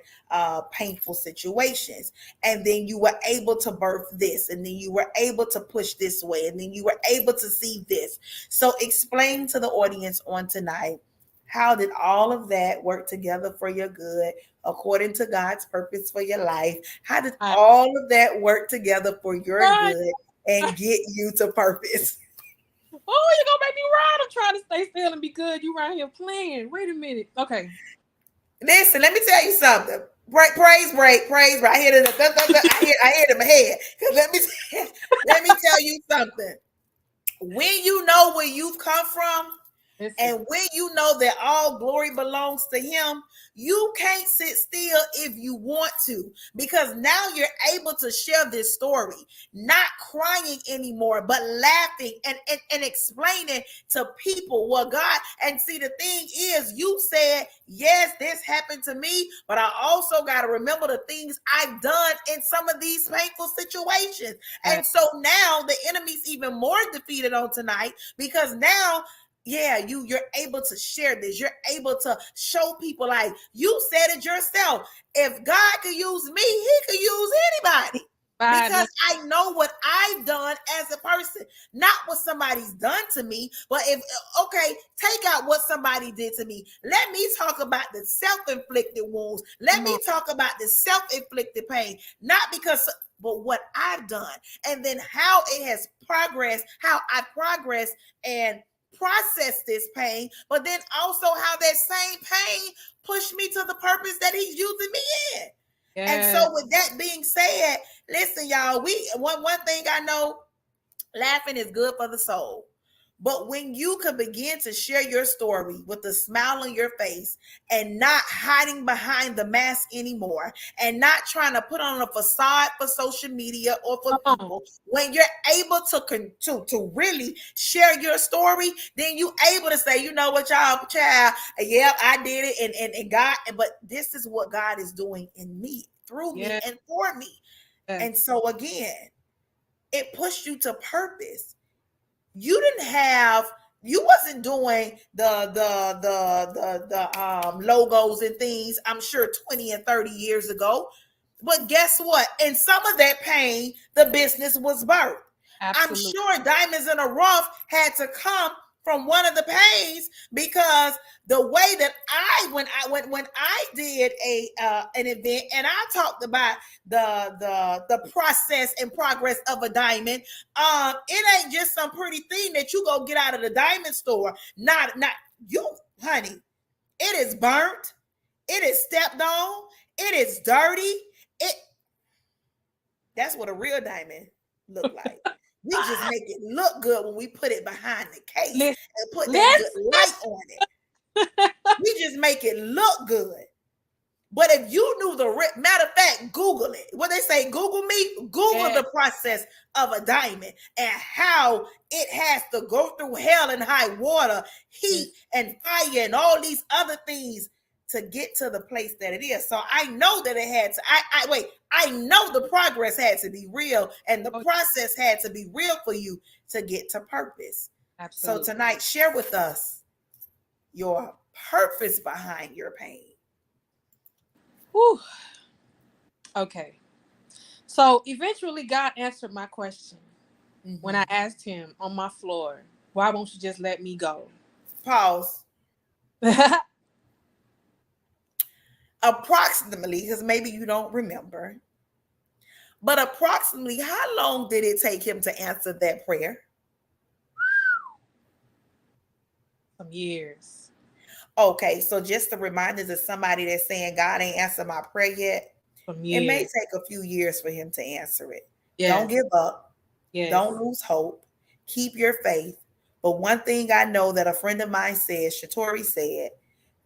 painful situations. And then you were able to birth this, and then you were able to push this way, and then you were able to see this. So explain to the audience on tonight, how did all of that work together for your good according to God's purpose for your life? How did I, all of that work together for your right. good and get you to purpose? Oh, you gonna make me ride? I'm trying to stay still and be good. You right here playing. Wait a minute. Okay. Listen, let me tell you something. Praise break. I hear it. I hear it in my head. Because let me tell you something. When you know where you've come from, Listen. and when you know that all glory belongs to Him, you can't sit still if you want to, because now you're able to share this story, not crying anymore, but laughing and explaining to people what God. And see, the thing is, you said, yes, this happened to me, but I also got to remember the things I've done in some of these painful situations. Right. And so now the enemy's even more defeated on tonight, because now, yeah, you're able to share this. You're able to show people, like you said it yourself. If God could use me, He could use anybody. Bad. because I know what I've done as a person, not what somebody's done to me. But if, okay, take out what somebody did to me. Let me talk about the self-inflicted wounds. Let Come me on. talk about the self-inflicted pain, not because, but what I've done, and then how it has progressed, how I progressed and process this pain, but then also how that same pain pushed me to the purpose that he's using me in. And Yeah. so, with that being said, listen, y'all. We one thing I know: laughing is good for the soul. But when you can begin to share your story with a smile on your face and not hiding behind the mask anymore and not trying to put on a facade for social media or for Come on. people, when you're able to really share your story, then you able to say, you know what, y'all, child, yeah, I did it, and God, but this is what God is doing in me, through me, Yeah. and for me. And so again, it pushed you to purpose. You didn't have, you wasn't doing the logos and things, I'm sure 20 and 30 years ago. But guess what? In some of that pain, the business was birthed. I'm Absolutely. sure Diamonds in a Rough had to come from one of the pains, because the way that when I did a an event and I talked about the process and progress of a diamond, it ain't just some pretty thing that you go get out of the diamond store. Not you, honey. It is burnt. It is stepped on. It is dirty. It That's what a real diamond look like. We just make it look good when we put it behind the case Listen. and put that good Listen. light on it. We just make it look good. But if you knew matter of fact, Google it. What they say, Google me, Google Yeah. the process of a diamond and how it has to go through hell and high water, heat Listen. and fire and all these other things to get to the place that it is. So I know that it had to, I know the progress had to be real and the Oh, process had to be real for you to get to purpose. So absolutely. tonight, share with us your purpose behind your pain. Whew. Okay. So eventually, God answered my question when I Mm-hmm. asked Him on my floor, "Why won't you just let me go?" Pause. Approximately, because maybe you don't remember, but approximately how long did it take him to answer that prayer? Some years. Okay, so just a reminder to somebody that's saying God ain't answered my prayer yet, Some it may years. take a few years for him to answer it. Don't Yes. give up. Yes. Don't lose hope. Keep your faith. But one thing I know that a friend of mine said, Shatori said,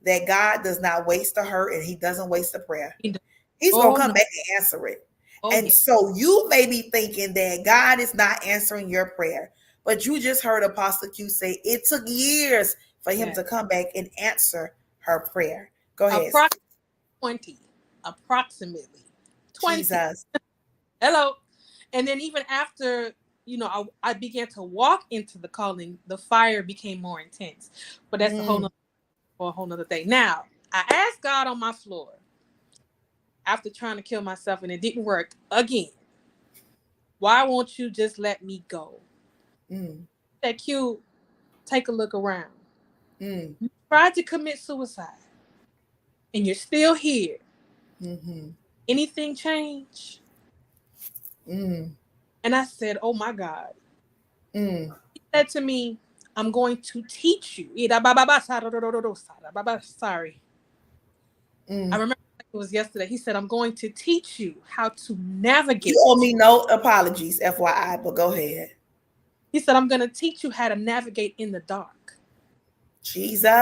that God does not waste a hurt and he doesn't waste a prayer. He does. He's going Oh to come no. back and answer it. Oh And yeah. so you may be thinking that God is not answering your prayer, but you just heard Apostle Q say it took years for him Yeah. to come back and answer her prayer. Go ahead. Approximately 20. Approximately 20. Jesus. Hello. And then even after, I began to walk into the calling, the fire became more intense. But that's Mm, a whole nother thing. Now, I asked God on my floor after trying to kill myself and it didn't work again. Why won't you just let me go? mm, That Q, take a look around. mm, You tried to commit suicide and you're still here. mm, Anything change? mm, And I said, oh my God. mm, He said to me, I'm going to teach you. Sorry. I mm. remember it was yesterday. He said, I'm going to teach you how to You owe navigate. me no apologies, FYI, but go ahead. He said, I'm going to teach you how to navigate in the dark.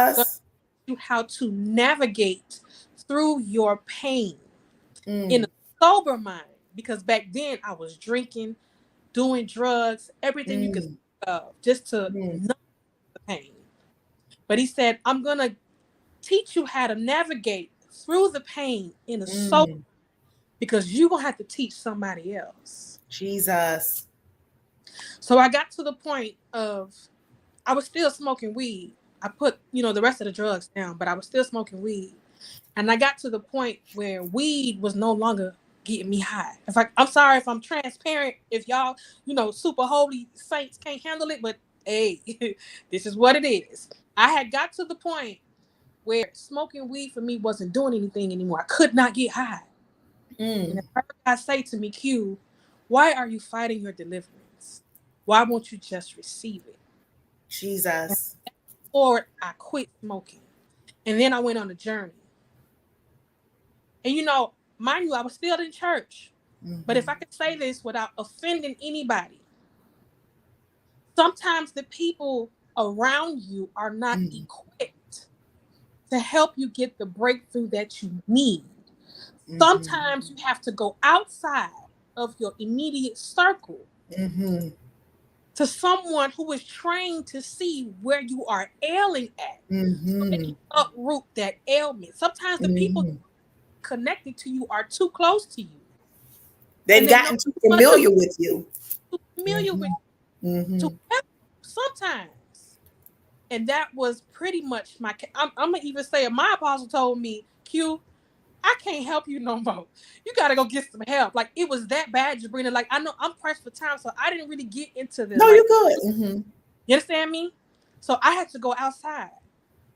I'm going to Jesus. teach you how to navigate through your pain in a Mm, sober mind. Because back then I was drinking, doing drugs, everything you could mm, think of just to mm, numb the pain. But he said, I'm going to teach you how to navigate through the pain in a sober, mm. because you're going to have to teach somebody else. Jesus. So I got to the point of, I was still smoking weed. I put, the rest of the drugs down, but I was still smoking weed. And I got to the point where weed was no longer getting me high. It's like, I'm sorry if I'm transparent, if y'all, super holy saints can't handle it, but hey, this is what it is. I had got to the point where smoking weed for me wasn't doing anything anymore. I could not get high. And Mm. I heard God say to me, Q, why are you fighting your deliverance? Why won't you just receive it? And Jesus. forward, I quit smoking. And then I went on a journey. And mind you, I was still in church. But if Mm-hmm. I could say this without offending anybody, sometimes the people around you are not Mm. equipped to help you get the breakthrough that you need. Mm-hmm. Sometimes you have to go outside of your immediate circle Mm-hmm. to someone who is trained to see where you are ailing at so they Mm-hmm. can uproot that ailment. Sometimes the people Mm-hmm. connected to you are too close to you and They've they know gotten too too much of familiar with you. too familiar with Mm-hmm. to Mm-hmm. help you sometimes. And that was pretty much I'm gonna even say it. My apostle told me, Q, I can't help you no more. You gotta go get some help. Like it was that bad, Sabrina. Like I know I'm pressed for time, so I didn't really get into the No, you're like. good. Mm-hmm. You understand me? So I had to go outside.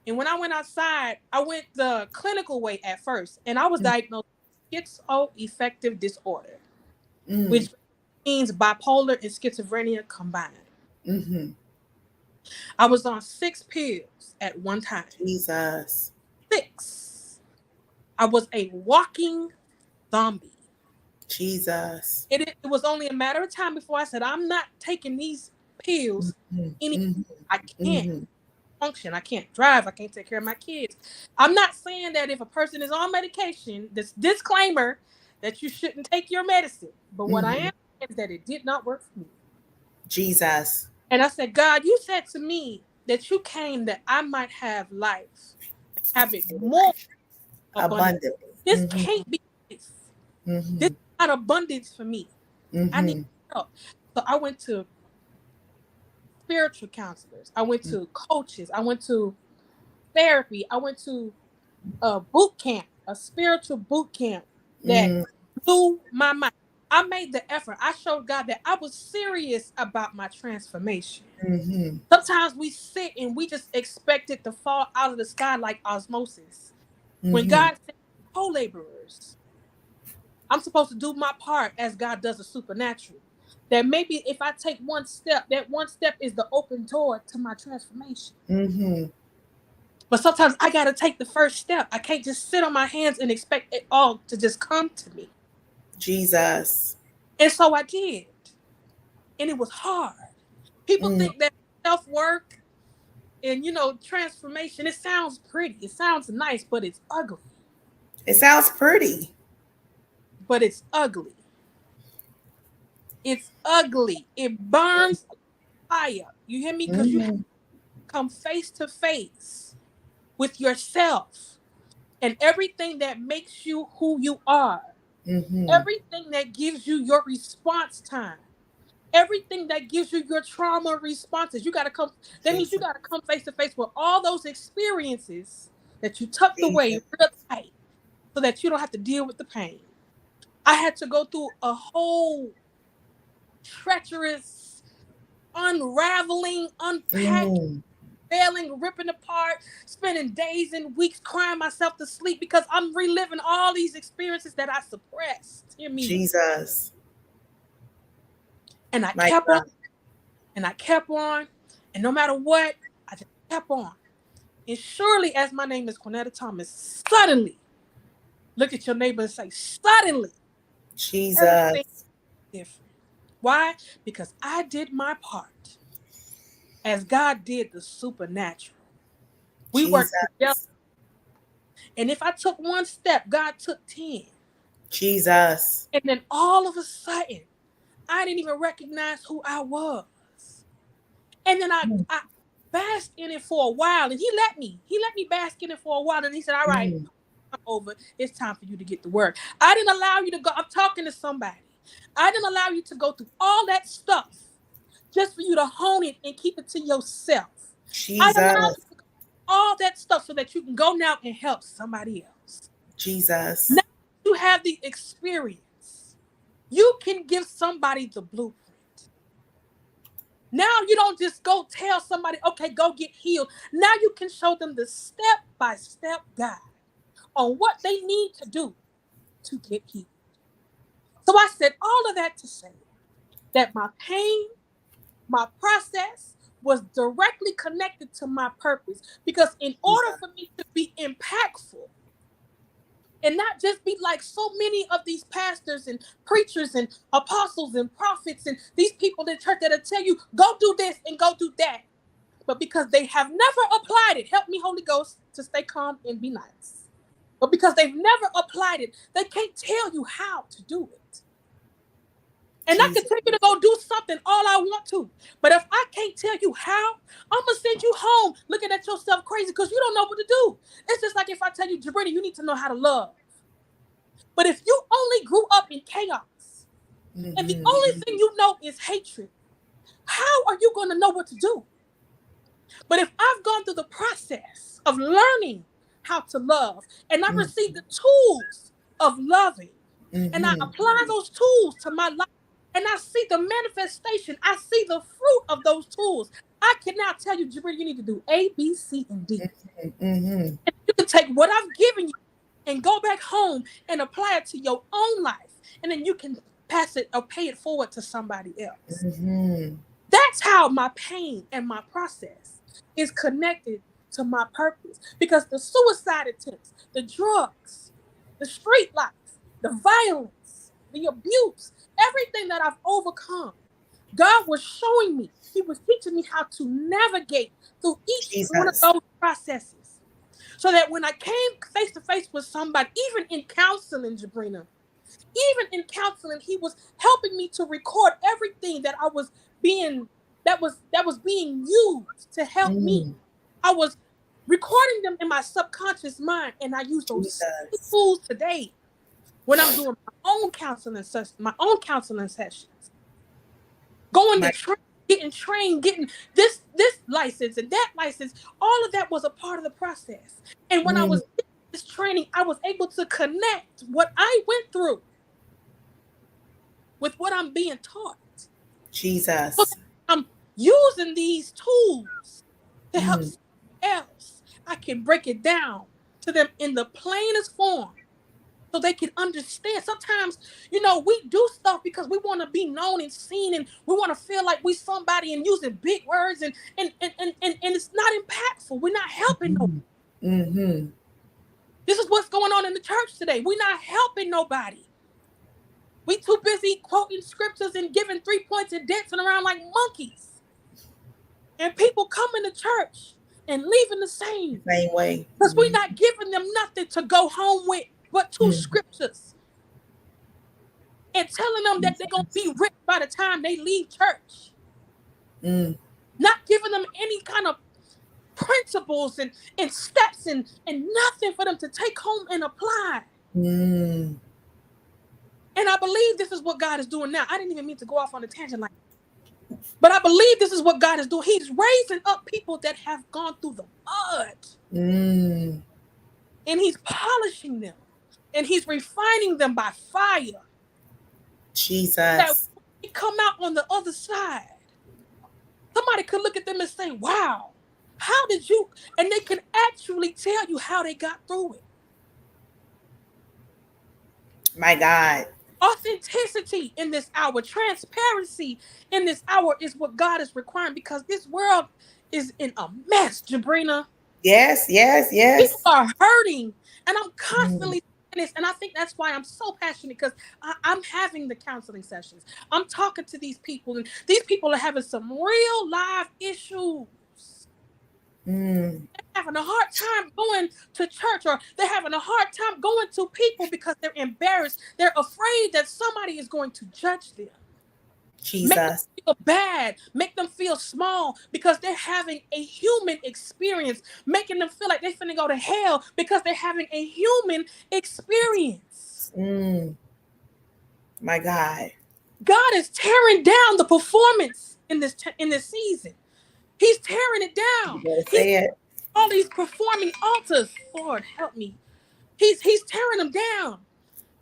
And when I went outside, I went the clinical way at first, and I was diagnosed with schizoaffective disorder, Mm-hmm. which means bipolar and schizophrenia combined. Mm-hmm. I was on 6 pills at one time. Jesus. 6. I was a walking zombie. Jesus. It was only a matter of time before I said, I'm not taking these pills Mm-hmm. anymore. Mm-hmm. I can't Mm-hmm. function. I can't drive. I can't take care of my kids. I'm not saying that if a person is on medication, this disclaimer that you shouldn't take your medicine. But what I Mm-hmm. am saying is that it did not work for me. Jesus. And I said, God, you said to me that you came that I might have life and have it more abundant. Abundantly. This Mm-hmm. can't be life. This Mm-hmm. is not abundance for me. I need Mm-hmm. help. So I went to spiritual counselors. I went to coaches. I went to therapy. I went to a boot camp, a spiritual boot camp that Mm-hmm. blew my mind. I made the effort. I showed God that I was serious about my transformation. Mm-hmm. Sometimes we sit and we just expect it to fall out of the sky like osmosis. When Mm-hmm. God said, co-laborers, I'm supposed to do my part as God does the supernatural. That maybe if I take one step, that one step is the open door to my transformation. Mm-hmm. But sometimes I got to take the first step. I can't just sit on my hands and expect it all to just come to me. Jesus. And so I did. And it was hard. People Mm. think that self work and, transformation, it sounds pretty. It sounds nice, but it's ugly. It sounds pretty. But it's ugly. It's ugly. It burns fire. You hear me? Because you have Mm-hmm. to come face to face with yourself and everything that makes you who you are. Mm-hmm. Everything that gives you your response time. Everything that gives you your trauma responses. You got to come. That means you Jesus. got to come face to face with all those experiences that you tucked away Jesus. real tight so that you don't have to deal with the pain. I had to go through a whole treacherous unraveling, unpacking, Mm. failing, ripping apart, spending days and weeks crying myself to sleep because I'm reliving all these experiences that I suppressed. Hear me. Jesus. And I My kept on God. and I kept on. And no matter what, I just kept on. And surely, as my name is Quinnetta Thomas, suddenly, look at your neighbor and say, suddenly, everything Jesus. is different. Why? Because I did my part as God did the supernatural. We worked together. Jesus. And if I took one step, God took 10. Jesus. And then all of a sudden, I didn't even recognize who I was. And then Mm. I basked in it for a while. And he let me. He let me bask in it for a while. And he said, all right, Mm. I'm over. It's time for you to get to work. I didn't allow you to go. I'm talking to somebody. I didn't allow you to go through all that stuff just for you to hone it and keep it to yourself. I didn't allow you Jesus. to go through all that stuff so that you can go now and help somebody else. Jesus. Now you have the experience. You can give somebody the blueprint. Now you don't just go tell somebody, okay, go get healed. Now you can show them the step-by-step guide on what they need to do to get healed. So I said all of that to say that my pain, my process was directly connected to my purpose. Because in order Jesus. for me to be impactful and not just be like so many of these pastors and preachers and apostles and prophets and these people in church that'll tell you, go do this and go do that. But because they have never applied it, help me, Holy Ghost, to stay calm and be nice. But because they've never applied it, they can't tell you how to do it. And I can Jesus. tell you to go do something all I want to. But if I can't tell you how, I'm going to send you home looking at yourself crazy because you don't know what to do. It's just like if I tell you, Jabrina, you need to know how to love. But if you only grew up in chaos and the only thing you know is hatred, how are you going to know what to do? But if I've gone through the process of learning how to love and I received the tools of loving and I apply those tools to my life and I see the manifestation, I see the fruit of those tools, I can now tell you, Jabril, you need to do A, B, C, and D. And you can take what I've given you and go back home and apply it to your own life. And then you can pass it or pay it forward to somebody else. That's how my pain and my process is connected to my purpose. Because the suicide attempts, the drugs, the street life, the violence, the abuse, everything that I've overcome, God was showing me. He was teaching me how to navigate through each one of Jesus. those processes. So that when I came face to face with somebody, even in counseling, Jabrina, even in counseling, he was helping me to record everything that I was being that was being used to help me. I was recording them in my subconscious mind, and I use those same Jesus. tools today when I'm doing my own counseling sessions, going to My train, getting this license and that license. All of that was a part of the process. And when I was in this training, I was able to connect what I went through with what I'm being taught. So Jesus. I'm using these tools to help someone else. I can break it down to them in the plainest form so they can understand. Sometimes, we do stuff because we want to be known and seen and we want to feel like we somebody and using big words and it's not impactful. We're not helping nobody. This is what's going on in the church today. We're not helping nobody. We too busy quoting scriptures and giving 3 points and dancing around like monkeys. And people coming to church and leaving the same. Same way. Because we're not giving them nothing to go home with but 2 scriptures. And telling them that they're going to be rich by the time they leave church. Not giving them any kind of principles and steps and nothing for them to take home and apply. And I believe this is what God is doing now. I didn't even mean to go off on a tangent like that. But I believe this is what God is doing. He's raising up people that have gone through the mud. And he's polishing them. And he's refining them by fire. That Jesus. when they come out on the other side, somebody could look at them and say, wow, how did you? And they can actually tell you how they got through it. My God. Authenticity in this hour, transparency in this hour is what God is requiring because this world is in a mess, Jabrina. Yes, yes, People yes. are hurting, and I'm constantly saying this, and I think that's why I'm so passionate because I'm having the counseling sessions. I'm talking to these people, and these people are having some real live issues. They're having a hard time going to church, or they're having a hard time going to people because they're embarrassed. They're afraid that somebody is going to judge them. Make them Jesus. feel bad, make them feel small because they're having a human experience, making them feel like they're finna go to hell because they're having a human experience. My God. God is tearing down the performance in this season. He's tearing it You down. better He's say it. all these performing altars. Lord, help me. He's tearing them down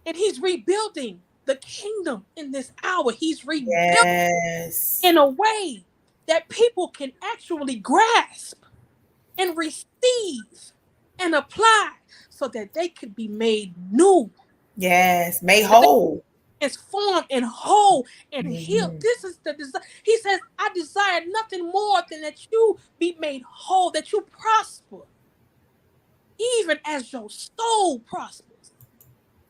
and he's rebuilding. the kingdom in this hour. He's rebuilt Yes. in a way that people can actually grasp and receive and apply so that they could be made new, Yes. Made that they whole. transformed and whole and healed. Hmm. This is the desire. He says, I desire nothing more than that you be made whole, that you prosper, even as your soul prospers.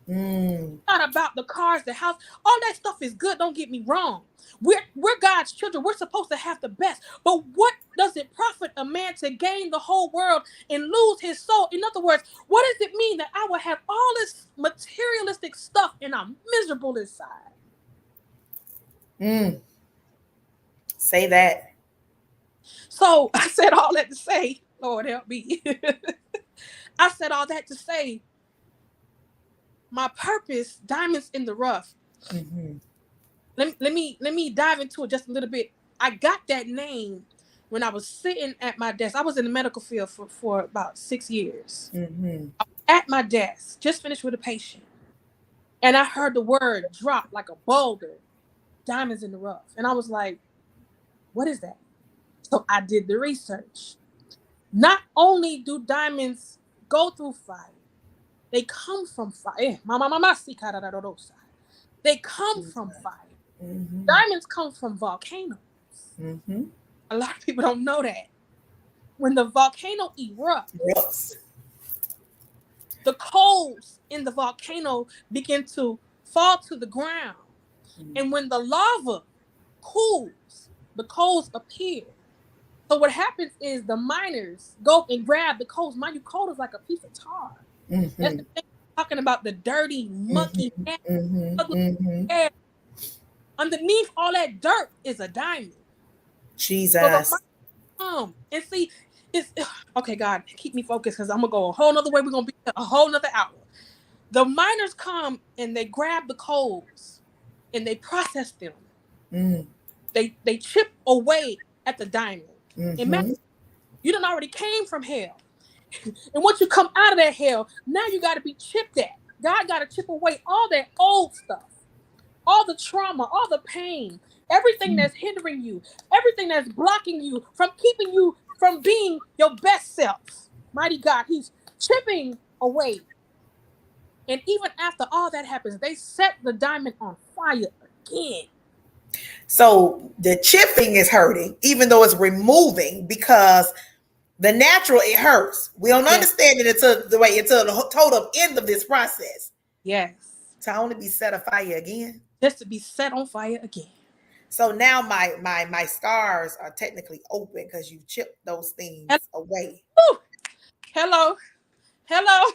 Mm. Not about the cars, the house. All that stuff is good. Don't get me wrong. We're God's children. We're supposed to have the best. But what does it profit a man to gain the whole world and lose his soul? In other words, what does it mean that I will have all this materialistic stuff and I'm miserable inside? Mm. Say that. So I said all that to say, Lord help me. I said all that to say, my purpose, diamonds in the rough. Hmm. Let me dive into it just a little bit. I got that name when I was sitting at my desk. I was in the medical field for about 6 years. Hmm. At my desk, just finished with a patient, and I heard the word drop like a boulder, diamonds in the rough, and I was like, "What is that?" So I did the research. Not only do diamonds go through fire, they come from fire. They come from fire. Hmm. Diamonds come from volcanoes. Hmm. A lot of people don't know that. When the volcano erupts, Yes. the coals in the volcano begin to fall to the ground. And when the lava cools, the coals appear. So what happens is the miners go and grab the coals. Mind you, coal is like a piece of tar. That's Hmm. the thing. Talking about the dirty, Hmm. mucky, nasty, Hmm. ugly Hmm. air. Underneath all that dirt is a diamond. So the Jesus. and see, it's okay. God, keep me focused because I'm gonna go a whole nother way. We're gonna be a whole nother hour. The miners come and they grab the coals and they process them. Mm. They chip away at the diamond. Imagine Hmm. you done already came from hell, and once you come out of that hell, now you got to be chipped at. God got to chip away all that old stuff, all the trauma, all the pain, everything that's hindering you, everything that's blocking you from keeping you from being your best self. Mighty God, He's chipping away. And even after all that happens, they set the diamond on fire again. So the chipping is hurting, even though it's removing, because the natural it hurts. We don't Yes, understand it until the total end of this process. yes. To only be set afire again. Just to be set on fire again. So now my scars are technically open because you chipped those Hello, things away. hello, hello.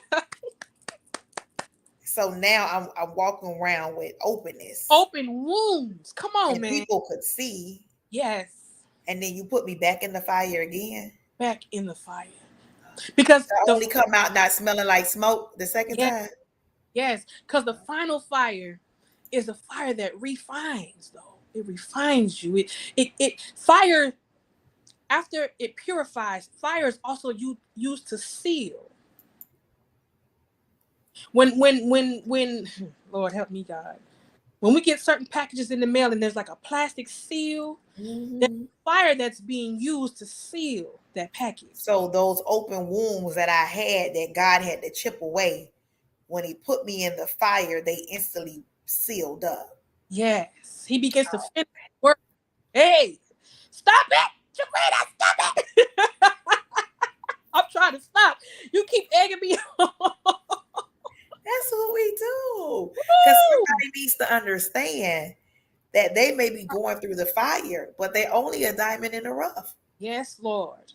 So now I'm walking around with openness, Open wounds. Come on, and man. people could see. Yes, And then you put me back in the fire again. back in the fire. Because I only come out not smelling like smoke the second yes, time. yes, because the final fire is a fire that refines, though. It refines you. It fire after it purifies. Fire is also used to seal. When Lord help me, God. When we get certain packages in the mail and there's like a plastic seal, there's Hmm. fire that's being used to seal that package. So those open wounds that I had that God had to chip away, when He put me in the fire, they instantly sealed up. Yes, He begins to finish work. Hey, stop it, Jaquita, stop it. I'm trying to stop. You keep egging me on. That's what we do. Because Woo! somebody needs to understand that they may be going through the fire, but they're only a diamond in the rough. Yes, Lord.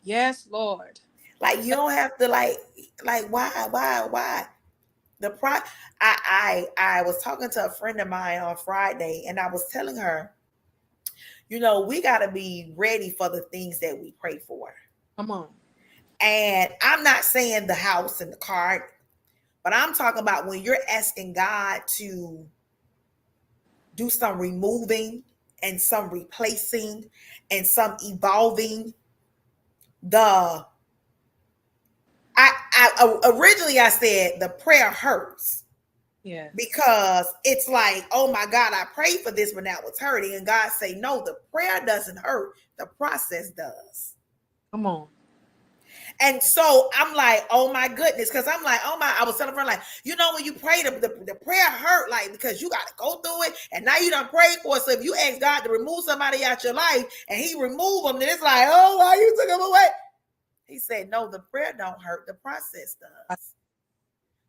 Yes, Lord. Like you don't have to like why the pro. I was talking to a friend of mine on Friday, and I was telling her, we got to be ready for the things that we pray for. Come on. And I'm not saying the house and the car, but I'm talking about when you're asking God to do some removing and some replacing and some evolving. The I originally I said the prayer hurts, Yes. because it's like, oh my God, I prayed for this, but now it's hurting. And God say, no, the prayer doesn't hurt. The process does. Come on. And so I'm like, oh my goodness, because I'm like, oh my, I was telling a friend, like, when you pray, the prayer hurt, like, because you got to go through it, and now you done prayed for it. So if you ask God to remove somebody out your life, and he remove them, then it's like, oh, why you took them away? He said, no, the prayer don't hurt, the process does.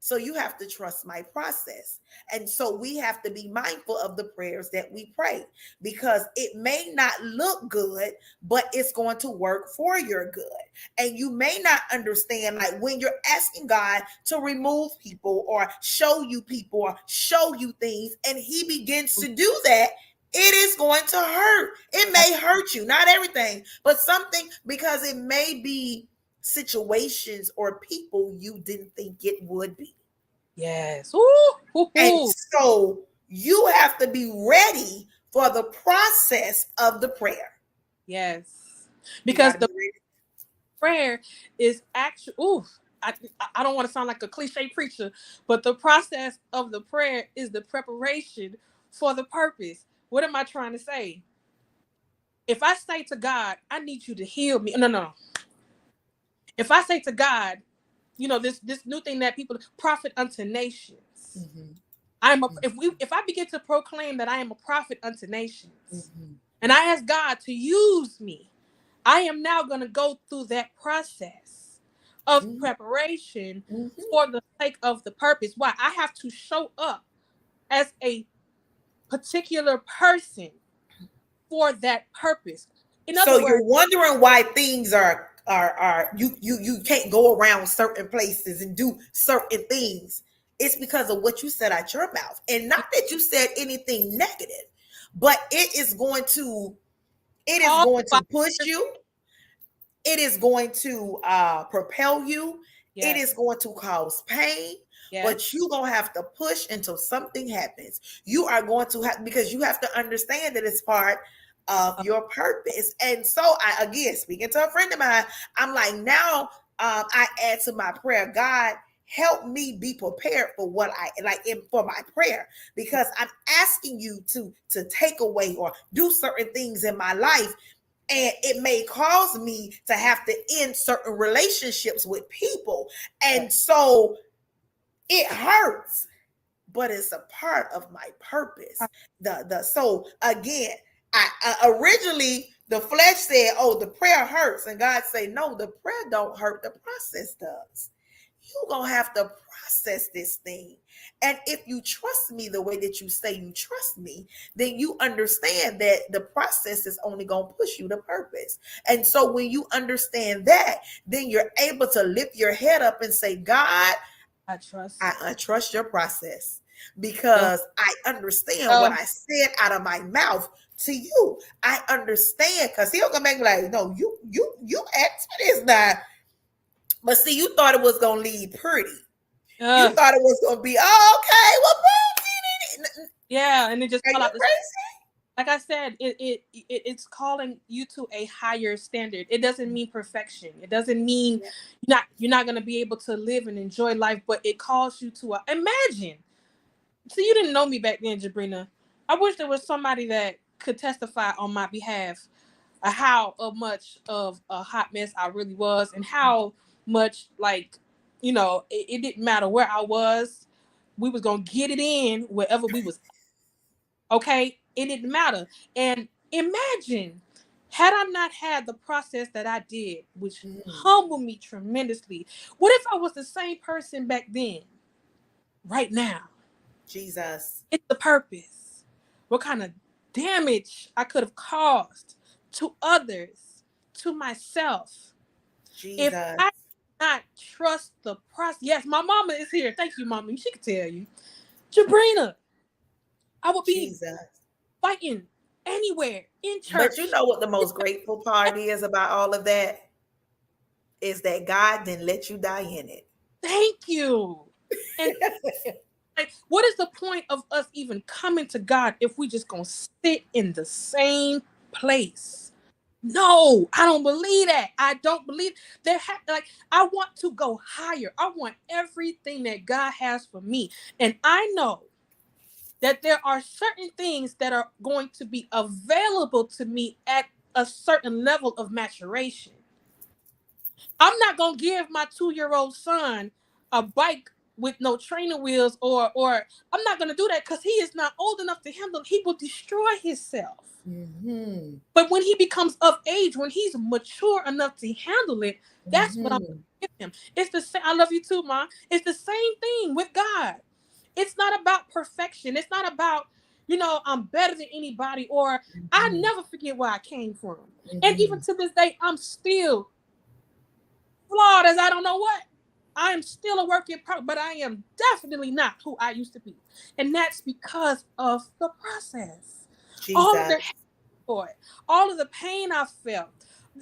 So you have to trust my process. And so we have to be mindful of the prayers that we pray, because it may not look good, but it's going to work for your good. And you may not understand, like when you're asking God to remove people or show you people or show you things, and he begins to do that, it is going to hurt. It may hurt you, not everything, but something, because it may be situations or people you didn't think it would be. Yes. Ooh, ooh, And ooh. so you have to be ready for the process of the prayer. Yes. You got Because to the be ready. prayer is actually, ooh, I don't want to sound like a cliche preacher, but the process of the prayer is the preparation for the purpose. What am I trying to say? If I say to God, I need you to heal me. No, no. If I say to God, this new thing that people prophet unto nations. Mm-hmm. If I begin to proclaim that I am a prophet unto nations, Mm-hmm. and I ask God to use me, I am now going to go through that process of Mm-hmm. preparation Mm-hmm. for the sake of the purpose. Why? I have to show up as a particular person for that purpose. In So other you're words, wondering why things are you can't go around certain places and do certain things. It's because of what you said out your mouth. And not that you said anything negative, but it is call going to push fire. you. It is going to propel you. It Yes, is going to cause pain, but yes, you're going to have to push until something happens. You are going to have, because you have to understand that it's part of uh, your purpose. And so I, again, speaking to a friend of mine, I'm like, now I add to my prayer, God, help me be prepared for what I like for my prayer, because I'm asking you to take away or do certain things in my life, and it may cause me to have to end certain relationships with people. yes. And so it hurts, but it's a part of my purpose. The so again, I originally the flesh said, oh, the prayer hurts, and God say, no, the prayer don't hurt, the process does. You're gonna have to process this thing. And if you trust me the way that you say you trust me, then you understand that the process is only gonna push you to purpose. And so when you understand that, then you're able to lift your head up and say, God, I trust. I trust your process, Yep. because I understand what I said out of my mouth to you. I understand, because he'll come back and be like, no, you asked for this now. But see, you thought it was gonna lead pretty. You Uh, thought it was gonna be, oh, okay, well, yeah, and it just are fall you out the. crazy? Like I said, it's calling you to a higher standard. It doesn't mean perfection. It doesn't mean you're not gonna be able to live and enjoy life, but it calls you to imagine. So you didn't know me back then, Jabrina. I wish there was somebody that could testify on my behalf of how much of a hot mess I really was, and how much it didn't matter where I was. We was gonna get it in wherever we was. Okay, it didn't matter. And imagine, had I not had the process that I did, which Mm, humbled me tremendously, what if I was the same person back then, right now? Jesus, It's the purpose. What kind of damage I could have caused to others, to myself, if Jesus, I did not trust the process. Yes, my mama is here. Thank you, mama. She can tell you. Jabrina, I would be Jesus. fighting anywhere in But you church. know what the most grateful part is about all of that? Is that God didn't let you die in it. Thank you. And like, what is the point of us even coming to God if we just gonna sit in the same place? No, I don't believe that. I don't believe there. Like, I want to go higher. I want everything that God has for me, and I know that there are certain things that are going to be available to me at a certain level of maturation. I'm not gonna give my 2-year-old son a bike with no training wheels, or I'm not gonna do that because he is not old enough to handle. He will destroy himself. Mm-hmm. But when he becomes of age, when he's mature enough to handle it, that's what I'm Mm-hmm. gonna give him. It's the same. I love you too, Mom. It's the same thing with God. It's not about perfection. It's not about, I'm better than anybody, or I Mm-hmm. never forget where I came from. And even Mm-hmm. to this day, I'm still flawed as I don't know what. I am still a work in progress, but I am definitely not who I used to be. And that's because of the process. All of the Jesus. for it. All of the pain I felt,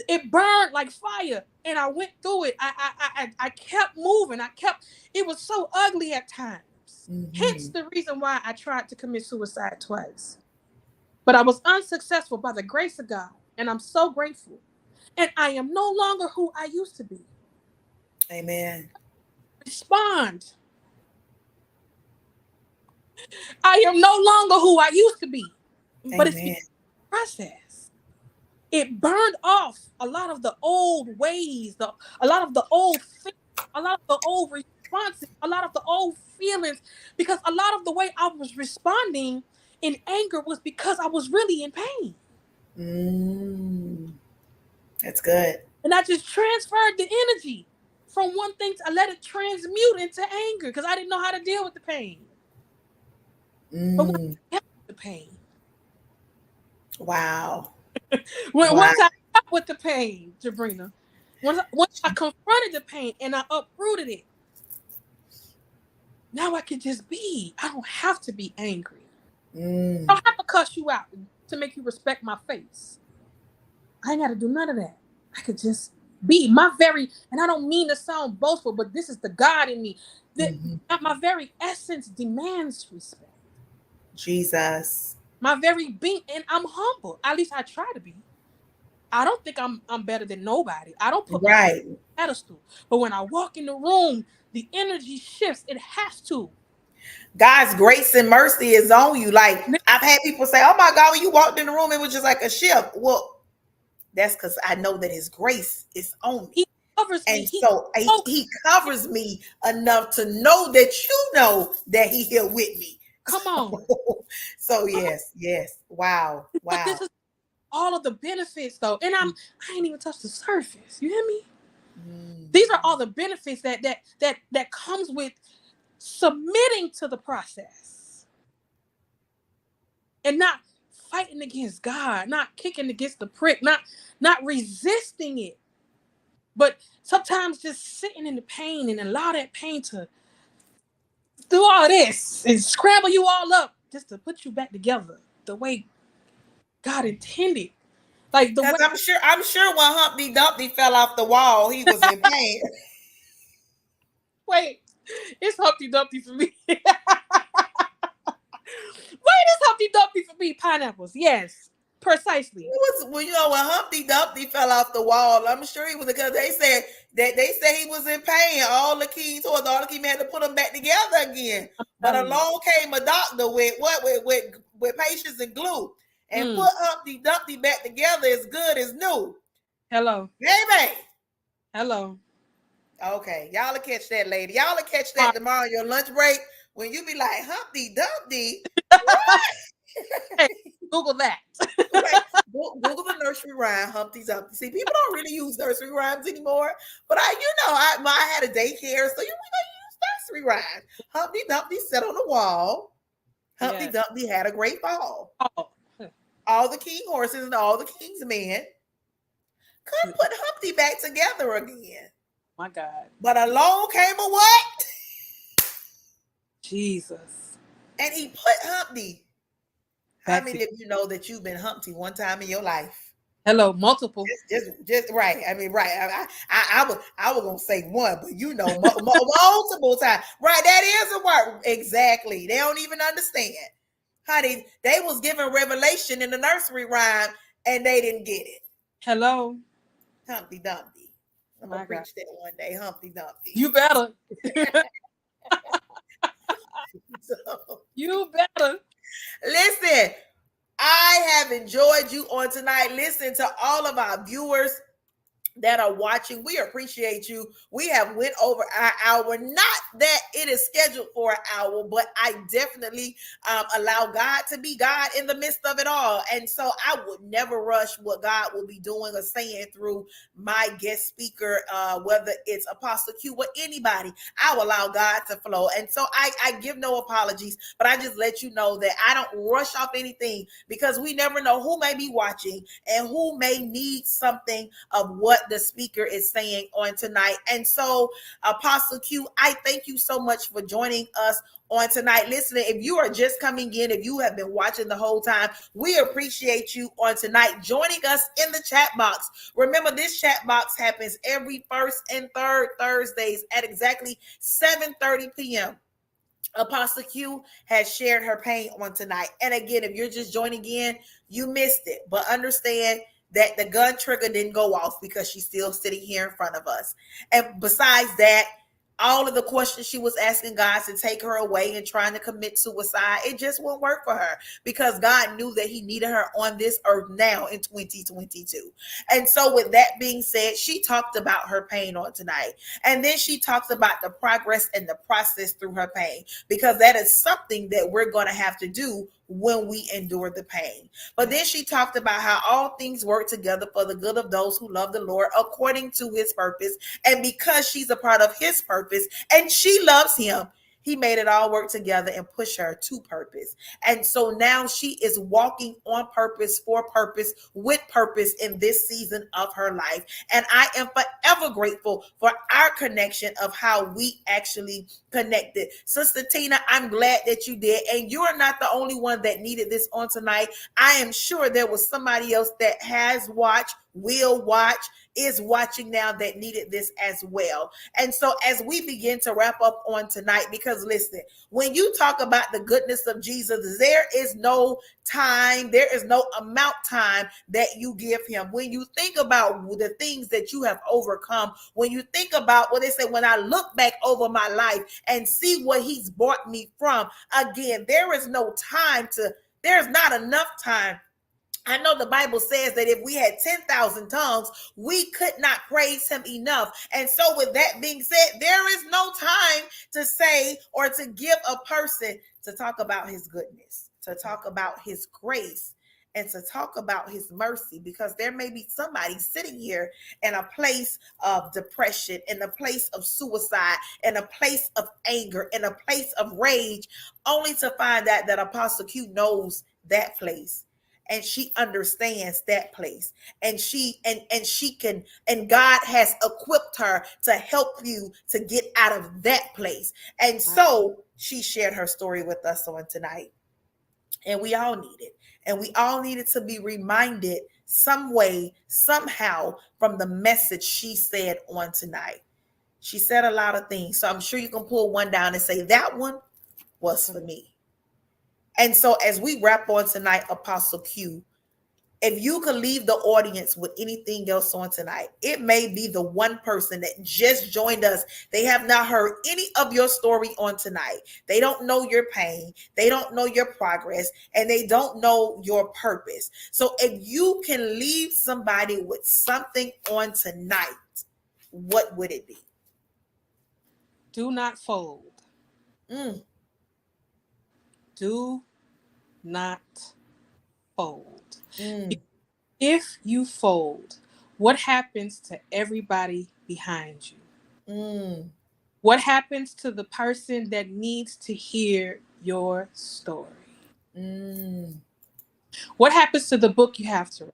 it burned like fire, and I went through it. I kept moving. It was so ugly at times. Hence Mm-hmm. the reason why I tried to commit suicide twice. But I was unsuccessful by the grace of God, and I'm so grateful. And I am no longer who I used to be. Amen. Respond. I am no longer who I used to be, but it's Amen. because of the process. It burned off a lot of the old ways, a lot of the old things, a lot of the old responses, a lot of the old feelings, because a lot of the way I was responding in anger was because I was really in pain. Mm. That's good. And I just transferred the energy from one thing to I let it transmute into anger because I didn't know how to deal with the pain. But when Mm. I dealt with the pain, Wow. once Wow. I dealt with the pain, Jabrina, once I confronted the pain and I uprooted it, now I can just be. I don't have to be angry. I Mm. don't have to cuss you out to make you respect my face. I ain't got to do none of that. I could just be my very, and I don't mean to sound boastful, but this is the God in me. That Mm-hmm. my very essence demands respect. Jesus. My very being, and I'm humble. At least I try to be. I don't think I'm better than nobody. I don't put myself Right. on a pedestal. But when I walk in the room, the energy shifts. It has to. God's grace and mercy is on you. Like I've had people say, "Oh my God, when you walked in the room, it was just like a shift." Well, that's because I know that His grace is on me, He covers me. and He so spoke. He covers me enough to know that you know that He here with me. Come on. So yes, yes. Wow, But wow. this is all of the benefits though. And I ain't even touched the surface. You hear me? Mm. These are all the benefits that comes with submitting to the process and not fighting against God, not kicking against the prick, not resisting it. But sometimes just sitting in the pain and allow that pain to do all this and scramble you all up just to put you back together the way God intended. Like the Because way, I'm sure when Humpty Dumpty fell off the wall, he was in pain. wait, it's Humpty Dumpty for me. Wait, it's Humpty Dumpty for me. Pineapples, yes, precisely. It was when Humpty Dumpty fell off the wall. I'm sure he was because they said he was in pain. All the key men had to put him back together again. I'm But telling you. along came a doctor with what with patience and glue and Mm, put Humpty Dumpty back together as good as new. hello, Baby. hello. Okay, y'all will catch that, lady. Y'all will catch All that tomorrow on your lunch break when you be like Humpty Dumpty. right, Google that. Right. Google the nursery rhyme Humpty Dumpty. See, people don't really use nursery rhymes anymore. But I had a daycare, so we gonna use nursery rhymes. Humpty Dumpty sat on the wall. Humpty Yeah. Dumpty had a great fall. Oh, All the king horses and all the king's men couldn't put Humpty back together again. my God, But along came a what? Jesus. And he put Humpty. How Back many to of you know that you've been Humpty one time in your life? hello, multiple. Just right. I mean, right. I was gonna say one, but multiple times. Right. That is a word. Exactly. They don't even understand, honey. They was given revelation in the nursery rhyme, and they didn't get it. Hello. Humpty Dumpty. I'm gonna My God. preach that one day, Humpty Dumpty. You better. So, You better. listen, I have enjoyed you on tonight. Listen to all of our viewers that are watching. We appreciate you. We have went over our hour. Not that it is scheduled for an hour, but I definitely allow God to be God in the midst of it all. And so I would never rush what God will be doing or saying through my guest speaker, whether it's Apostle Q or anybody. I will allow God to flow. And so I give no apologies, but I just let you know that I don't rush off anything, because we never know who may be watching and who may need something of what the speaker is saying on tonight. And so, Apostle Q, I thank you so much for joining us on tonight. Listen, if you are just coming in, if you have been watching the whole time, we appreciate you on tonight joining us in the chat box. Remember, this chat box happens every first and third Thursdays at exactly 7:30 p.m. Apostle Q has shared her pain on tonight. And again, if you're just joining in, you missed it. But understand that the gun trigger didn't go off because she's still sitting here in front of us. And besides that, all of the questions she was asking God to take her away and trying to commit suicide, it just won't work for her, because God knew that he needed her on this earth now in 2022. And so with that being said, she talked about her pain on tonight. And then she talks about the progress and the process through her pain, because that is something that we're going to have to do when we endure the pain. But then she talked about how all things work together for the good of those who love the Lord according to his purpose. And because she's a part of his purpose and she loves him, he made it all work together and push her to purpose. And so now she is walking on purpose, for purpose, with purpose in this season of her life. And I am forever grateful for our connection of how we actually connected. Sister Tina, I'm glad that you did. And you are not the only one that needed this on tonight. I am sure there was somebody else that has watched, will watch, is watching now that needed this as well. And so as we begin to wrap up on tonight, because listen, when you talk about the goodness of Jesus, there is no time, there is no amount time that you give him. When you think about the things that you have overcome, when you think about what they say, when I look back over my life and see what he's brought me from, again, there is no time to, there's not enough time. I know the Bible says that if we had 10,000 tongues, we could not praise him enough. And so with that being said, there is no time to say or to give a person to talk about his goodness, to talk about his grace, and to talk about his mercy, because there may be somebody sitting here in a place of depression, in a place of suicide, in a place of anger, in a place of rage, only to find out that Apostle Q knows that place, and she understands that place, and she can, and God has equipped her to help you to get out of that place. And so she shared her story with us on tonight, and we all need it, and we all needed to be reminded some way, somehow, from the message she said on tonight. She said a lot of things, so I'm sure you can pull one down and say that one was for me. And so as we wrap on tonight, Apostle Q, if you could leave the audience with anything else on tonight, it may be the one person that just joined us. They have not heard any of your story on tonight. They don't know your pain. They don't know your progress, and they don't know your purpose. So if you can leave somebody with something on tonight, what would it be? Do not fold. Mm, Do not fold. mm, If you fold, what happens to everybody behind you? mm, What happens to the person that needs to hear your story? mm, What happens to the book you have to write?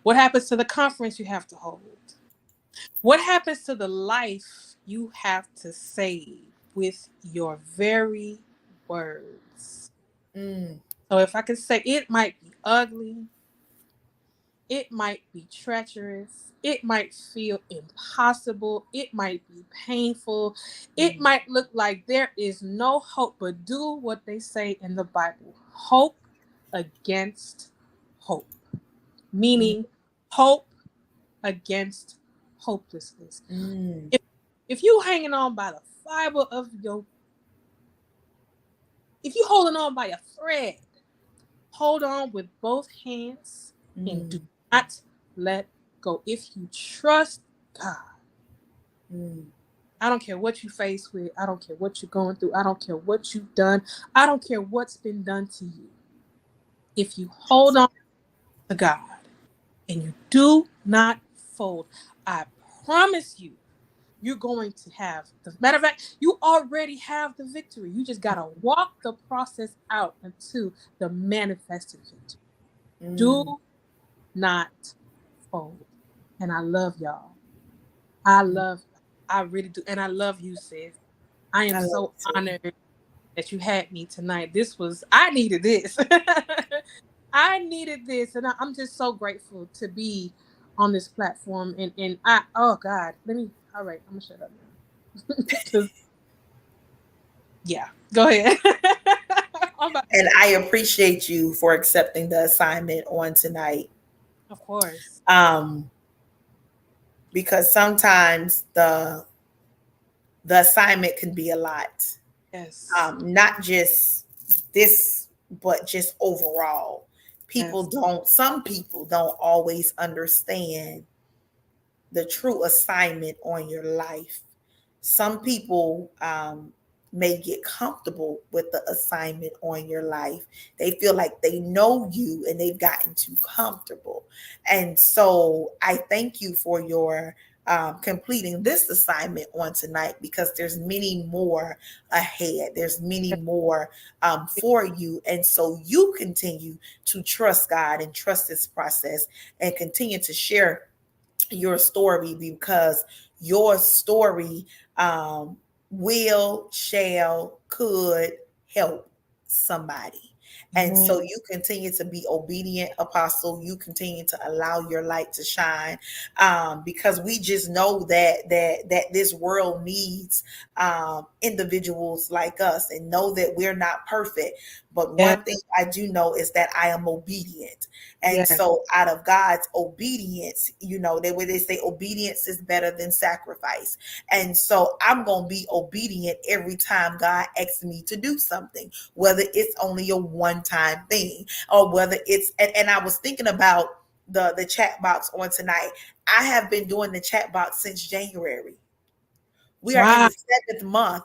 What happens to the conference you have to hold? What happens to the life you have to save with your very words? mm, So, if I could say, it might be ugly, it might be treacherous, it might feel impossible, it might be painful, it mm. might look like there is no hope, but do what they say in the Bible: hope against hope. meaning hope against hopelessness. Mm, If you hanging on by the fiber of your, if you holding on by a thread, hold on with both hands and do mm, not let go. If you trust God, mm. I don't care what you face with. I don't care what you're going through. I don't care what you've done. I don't care what's been done to you. If you hold on to God and you do not fold, I promise you, you're going to have the matter of fact, you already have the victory. You just gotta walk the process out until the manifested victory. Do Mm, not fold. And I love y'all. I mm. love, I really do. And I love you, sis. I am I love so it too. honored that you had me tonight. This was, I needed this. I needed this. And I'm just so grateful to be on this platform. And I, oh God, all right, I'm gonna shut up now. Because, yeah, go ahead. I'm about, And I appreciate you for accepting the assignment on tonight. of course. Um, because sometimes the assignment can be a lot. Yes. Not just this, but just overall. Yes. Some people don't always understand the true assignment on your life. Some people may get comfortable with the assignment on your life. They feel like they know you and they've gotten too comfortable. And so I thank you for your completing this assignment on tonight, because there's many more ahead. There's many more for you. And so you continue to trust God and trust this process and continue to share your story, because your story could help somebody. And Amen. so you continue to be obedient, apostle. You continue to allow your light to shine, because we just know that this world needs individuals like us, and know that we're not perfect. But Yes. one thing I do know is that I am obedient. And Yes. so out of God's obedience, they say obedience is better than sacrifice. And so I'm going to be obedient every time God asks me to do something, whether it's only a one-time thing, or whether it's, and I was thinking about the chat box on tonight. I have been doing the chat box since January. We are in Wow. the seventh month,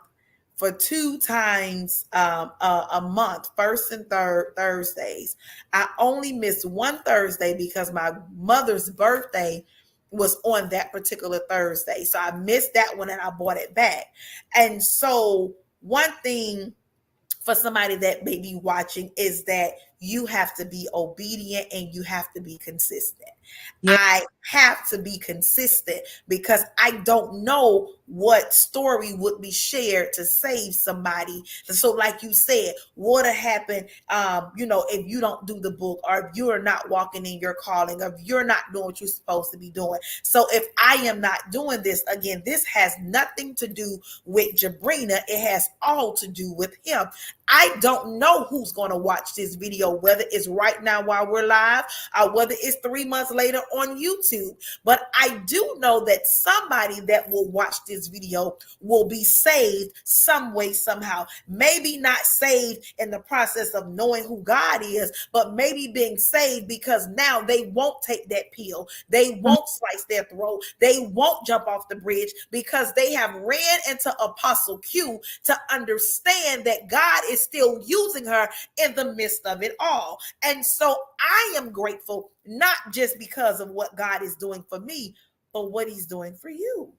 for two times a month, first and third Thursdays. I only missed one Thursday because my mother's birthday was on that particular Thursday. So I missed that one and I bought it back. And so one thing for somebody that may be watching is that you have to be obedient and you have to be consistent. Yes. I have to be consistent, because I don't know what story would be shared to save somebody. So, like you said, what would happen, if you don't do the book, or if you're not walking in your calling, or if you're not doing what you're supposed to be doing. So, if I am not doing this, again, this has nothing to do with Jabrina. It has all to do with him. I don't know who's going to watch this video, whether it's right now while we're live, or whether it's 3 months later on YouTube. But I do know that somebody that will watch this video will be saved some way, somehow. Maybe not saved in the process of knowing who God is, but maybe being saved because now they won't take that pill. They won't slice their throat. They won't jump off the bridge, because they have ran into Apostle Q to understand that God is still using her in the midst of it all. And so I am grateful, not just because of what God is doing for me, but what he's doing for you,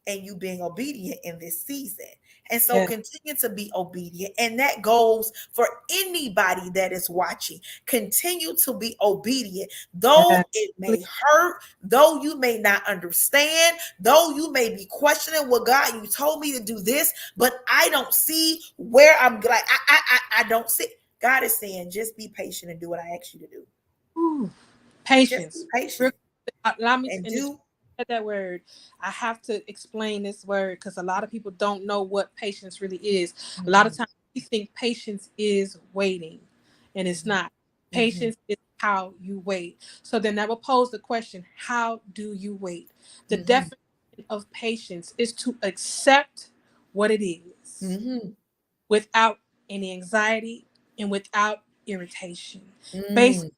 and you being obedient in this season. And so Yes. continue to be obedient. And that goes for anybody that is watching. Continue to be obedient, though Yes. it may Please. hurt, though you may not understand, though you may be questioning, well, God, you told me to do this, but I don't see where I'm like, I don't see. God is saying, just be patient and do what I asked you to do. Ooh, Just be patience. patient Allow me to, and and it's do. that word. I have to explain this word because a lot of people don't know what patience really is. A lot of Mhm, times we think patience is waiting, and it's mhm, not. mhm, Patience is how you wait. So then that will pose the question, how do you wait? The Mm-hmm. definition of patience is to accept what it is Mm-hmm. without any anxiety and without irritation. Mm-hmm. Basically,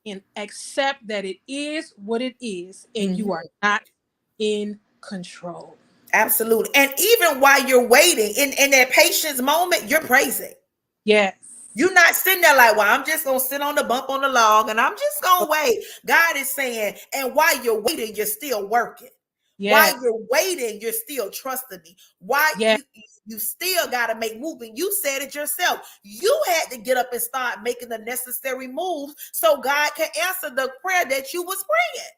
and accept that it is what it is and you are Mm-hmm. not in control. Absolutely. And even while you're waiting in that patience moment, you're praising. Yes. You're not sitting there like, well, I'm just going to sit on the bump on the log and I'm just going to wait. God is saying, and while you're waiting, you're still working. While Yes. you're waiting, you're still trusting me. Why Yes. you still got to make movement. You said it yourself. You had to get up and start making the necessary moves so God can answer the prayer that you was praying.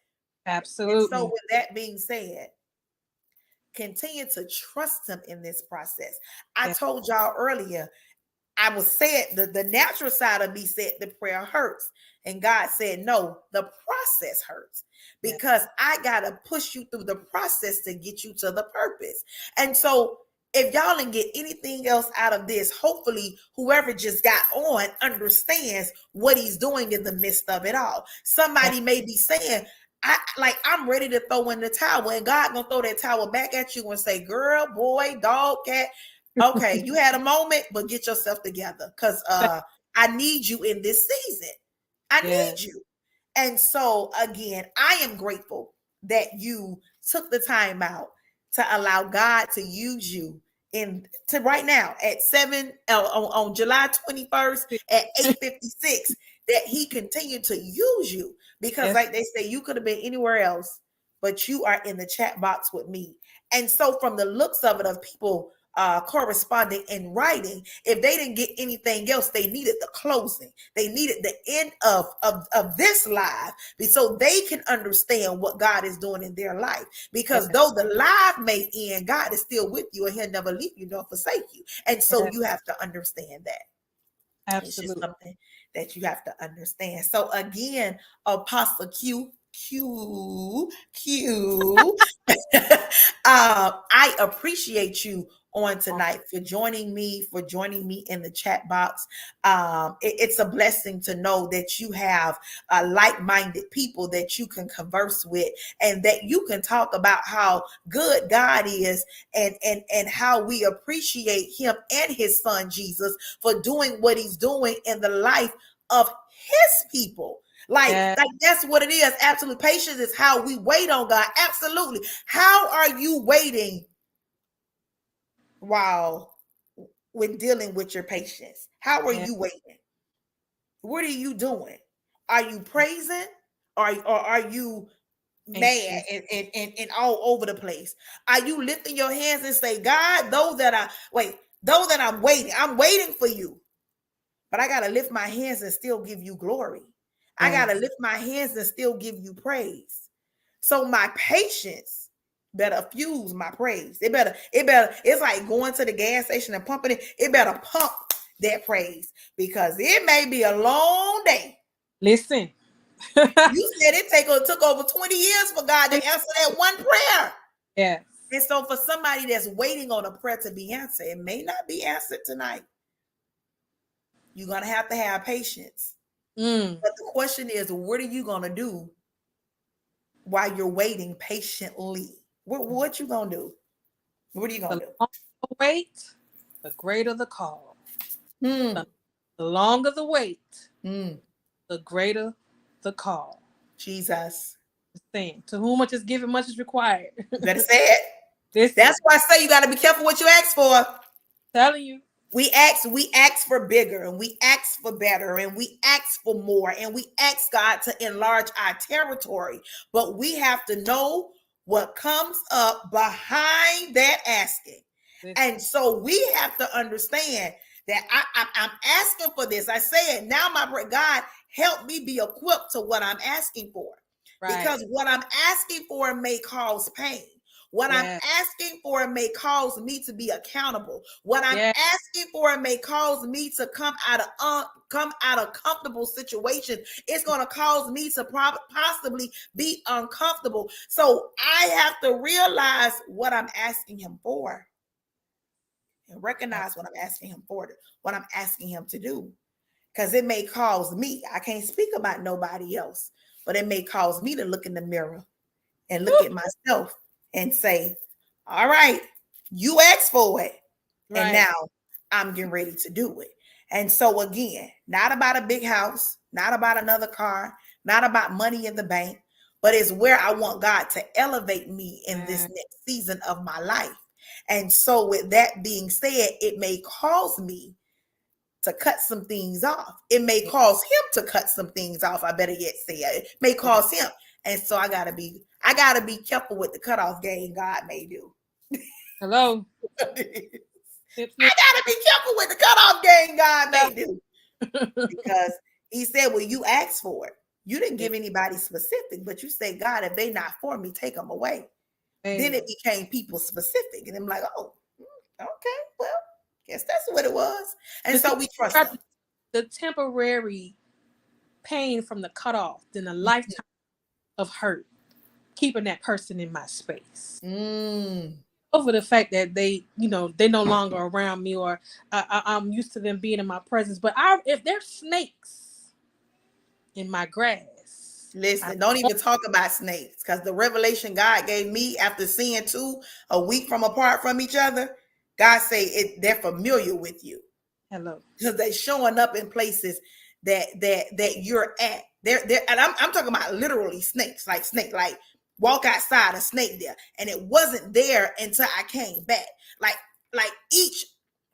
And so Absolutely. with that being said, continue to trust him in this process. I Yes. told y'all earlier, I was said the natural side of me said the prayer hurts. And God said, no, the process hurts Yes. because I got to push you through the process to get you to the purpose. And so if y'all didn't get anything else out of this, hopefully whoever just got on understands what he's doing in the midst of it all. Yes. Somebody may be saying, I'm ready to throw in the towel, and God gonna throw that towel back at you and say, girl, boy, dog, cat, okay, you had a moment, but get yourself together because I need you in this season. I Yes. need you. And so again, I am grateful that you took the time out to allow God to use you in to right now at 7 on July 21st at 8:56 that he continued to use you because Yes. like they say you could have been anywhere else but you are in the chat box with me. And so from the looks of it of people corresponding and writing, if they didn't get anything else, they needed the closing, they needed the end of this live so they can understand what God is doing in their life, because Yes. though the live may end, God is still with you and he'll never leave you nor forsake you. And so Yes. you have to understand that. It's just Absolutely. something that you have to understand. So again, Apostle Q, I appreciate you on tonight for joining me in the chat box. It's a blessing to know that you have like-minded people that you can converse with and that you can talk about how good God is and how we appreciate him and his son Jesus for doing what he's doing in the life of his people. Yes. Like that's what it is. Absolute patience is how we wait on God. Absolutely. How are you waiting while when dealing with your patience? How are Yes. you waiting? What are you doing? Are you praising? Or are you mad Anxious. and all over the place? Are you lifting your hands and say, God, though that I'm waiting for you, but I gotta lift my hands and still give you glory. I gotta Yes. lift my hands and still give you praise. So my patience better fuse my praise. It's like going to the gas station and pumping it. It better pump that praise because it may be a long day. Listen. You said took over 20 years for God to answer that one prayer. Yes. And so for somebody that's waiting on a prayer to be answered, it may not be answered tonight. You're gonna have to have patience. Mm. But the question is, what are you gonna do while you're waiting patiently? What you gonna do? What are you gonna The do? longer the wait, the greater the call. Hmm. The longer the wait, Hmm. the greater the call. Jesus. Saying, to whom much is given, much is required. You better say it. Listen, That's why I say you gotta be careful what you ask for. telling you. We ask for bigger and we ask for better and we ask for more and we ask God to enlarge our territory. But we have to know what comes up behind that asking. Listen. And so we have to understand that I'm asking for this. I say it now, God, help me be equipped to what I'm asking for. Right. Because what I'm asking for may cause pain. What I'm Yeah. asking for may cause me to be accountable. What I'm Yeah. asking for may cause me to come out of comfortable situation. It's going to cause me to possibly be uncomfortable. So I have to realize what I'm asking him for and recognize what I'm asking him for, what I'm asking him to do. because it may cause me, I can't speak about nobody else, but it may cause me to look in the mirror and look at myself and say, all right, you asked for it. And Right. now I'm getting ready to do it. And so, again, not about a big house, not about another car, not about money in the bank, but it's where I want God to elevate me in this Man. next season of my life. And so, with that being said, it may cause me to cut some things off. It may cause him to cut some things off. I better yet say it. It may Right. cause him. And so I gotta be careful with the cutoff game God may do. Hello. I Snip, snip. gotta be careful with the cutoff game God may do. Because he said, well, you asked for it. You didn't give anybody specific, but you say, God, if they not for me, take them away. Then Hey. it became people specific. And I'm like, oh, okay, well, guess that's what it was. And The so thing we trust about him. the temporary pain from the cutoff than a lifetime of hurt, keeping that person in my space. Mm. Over the fact that they no longer around me, or I'm used to them being in my presence. But if there's snakes in my grass, I Listen, don't even talk about snakes because the revelation God gave me after seeing two a week from apart from each other, God say they're familiar with you hello. because they're showing up in places that you're at. They're and I'm talking about literally snakes, like snake, like walk outside a snake there, and it wasn't there until I came back. Like each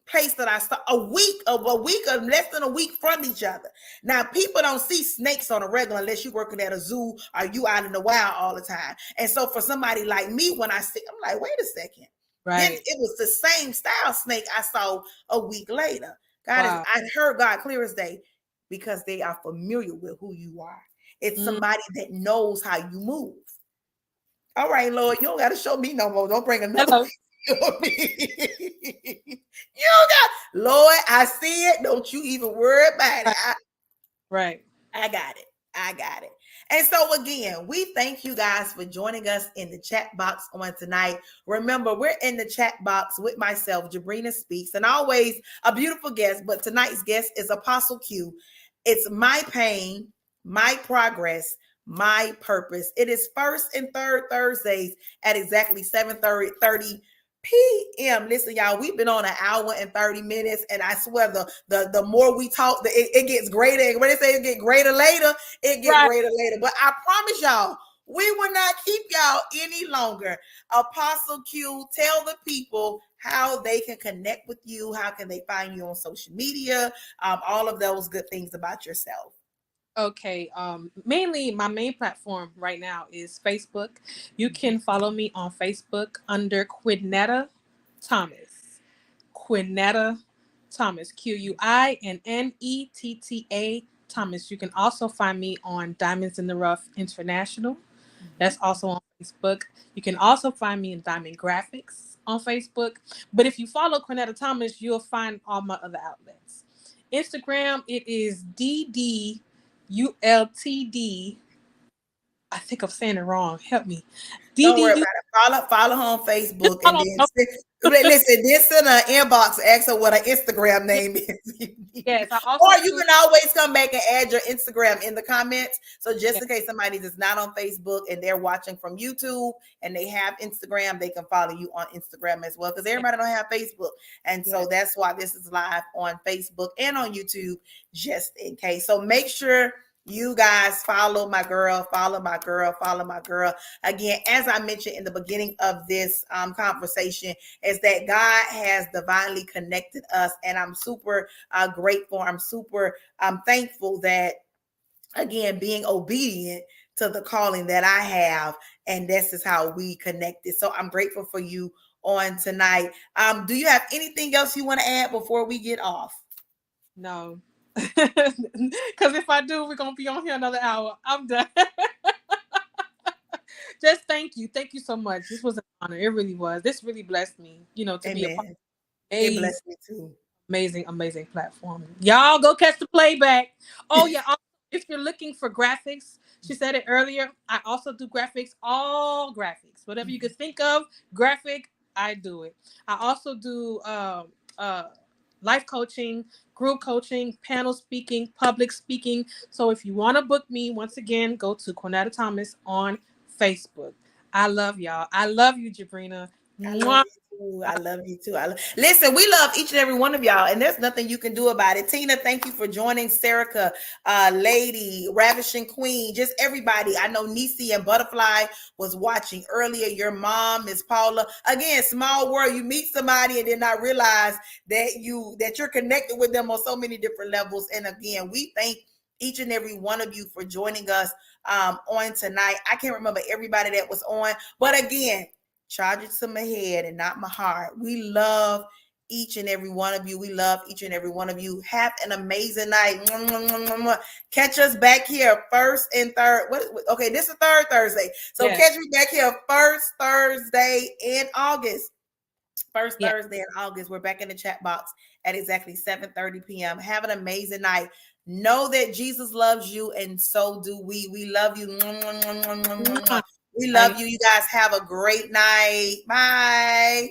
place that I saw a week of less than a week from each other. Now people don't see snakes on a regular unless you're working at a zoo or you out in the wild all the time. And so for somebody like me, when I see, I'm like, wait a second. Then Right. it was the same style snake I saw a week later. Wow. I heard God clear as day because they are familiar with who you are. It's Mm, somebody that knows how you move. All right, Lord, you don't got to show me no more. Don't bring another hello. you don't got, Lord, I see it. Don't you even worry about it. Right. Right. I got it. I got it. And so again, we thank you guys for joining us in the chat box on tonight. Remember, we're in the chat box with myself, Jabrina Speaks, and always a beautiful guest. But tonight's guest is Apostle Q. It's my pain, my progress, my purpose. It is first and third Thursdays at exactly 7:30 p.m. Listen, y'all, we've been on an hour and 30 minutes, and I swear the more we talk, it gets greater. When they say it get greater later, it get Right. greater later. But I promise y'all, we will not keep y'all any longer. Apostle Q, tell the people how they can connect with you, how can they find you on social media, all of those good things about yourself. Okay. Mainly my main platform right now is Facebook. You can follow me on Facebook under Quinnetta Thomas. Quinnetta Thomas. Quinnetta Thomas. You can also find me on Diamonds in the Rough International. That's also on Facebook. You can also find me in Diamond Graphics on Facebook. But if you follow Quinnetta Thomas, you'll find all my other outlets. Instagram, it is DDULTD. I think I'm saying it wrong. Help me. Don't worry DDU. about it. Follow her on Just Facebook and follow. then No, listen, then send her an inbox, ask her what her Instagram yes, name is. yes. I Or also you do. can always come back and add your Instagram in the comments. So just Yes, in case somebody is not on Facebook and they're watching from YouTube and they have Instagram, they can follow you on Instagram as well. Because yes, everybody don't have Facebook. And yes. so that's why this is live on Facebook and on YouTube, just in case. So make sure you guys follow my girl, follow my girl, follow my girl. Again, as I mentioned in the beginning of this conversation, is that God has divinely connected us, and I'm super grateful. I'm super thankful that, again, being obedient to the calling that I have, and this is how we connected. So I'm grateful for you on tonight. Do you have anything else you want to add before we get off? No. Because if I do, we're gonna be on here another hour. I'm done. Just thank you. Thank you so much. This was an honor. It really was. This really blessed me, to be a part Amen. of It amazing, blessed me too. amazing, amazing platform. Y'all go catch the playback. Oh yeah. Also, if you're looking for graphics, she said it earlier. I also do graphics, all graphics. Whatever you could think of, graphic, I do it. I also do life coaching, group coaching, panel speaking, public speaking. So if you want to book me, once again, go to Quinnetta Thomas on Facebook. I love y'all. I love you, Jabrina. I love Mwah. you too. I love you too. Listen, we love each and every one of y'all, and there's nothing you can do about it. Tina, thank you for joining. Serica, Lady, Ravishing Queen, just everybody. I know Nisi and Butterfly was watching earlier. Your mom, Miss Paula. Again, small world. You meet somebody and then not realize that you're connected with them on so many different levels. And again, we thank each and every one of you for joining us on tonight. I can't remember everybody that was on, but again, charge it to my head and not my heart. We love each and every one of you. We love each and every one of you. Have an amazing night. Catch us back here first and third. Okay, this is third Thursday. So Yes. catch me back here first Thursday in August. First Thursday in August. We're back in the chat box at exactly 7:30 p.m. Have an amazing night. Know that Jesus loves you, and so do we. We love you. Mwah. We love you. You guys have a great night. Bye.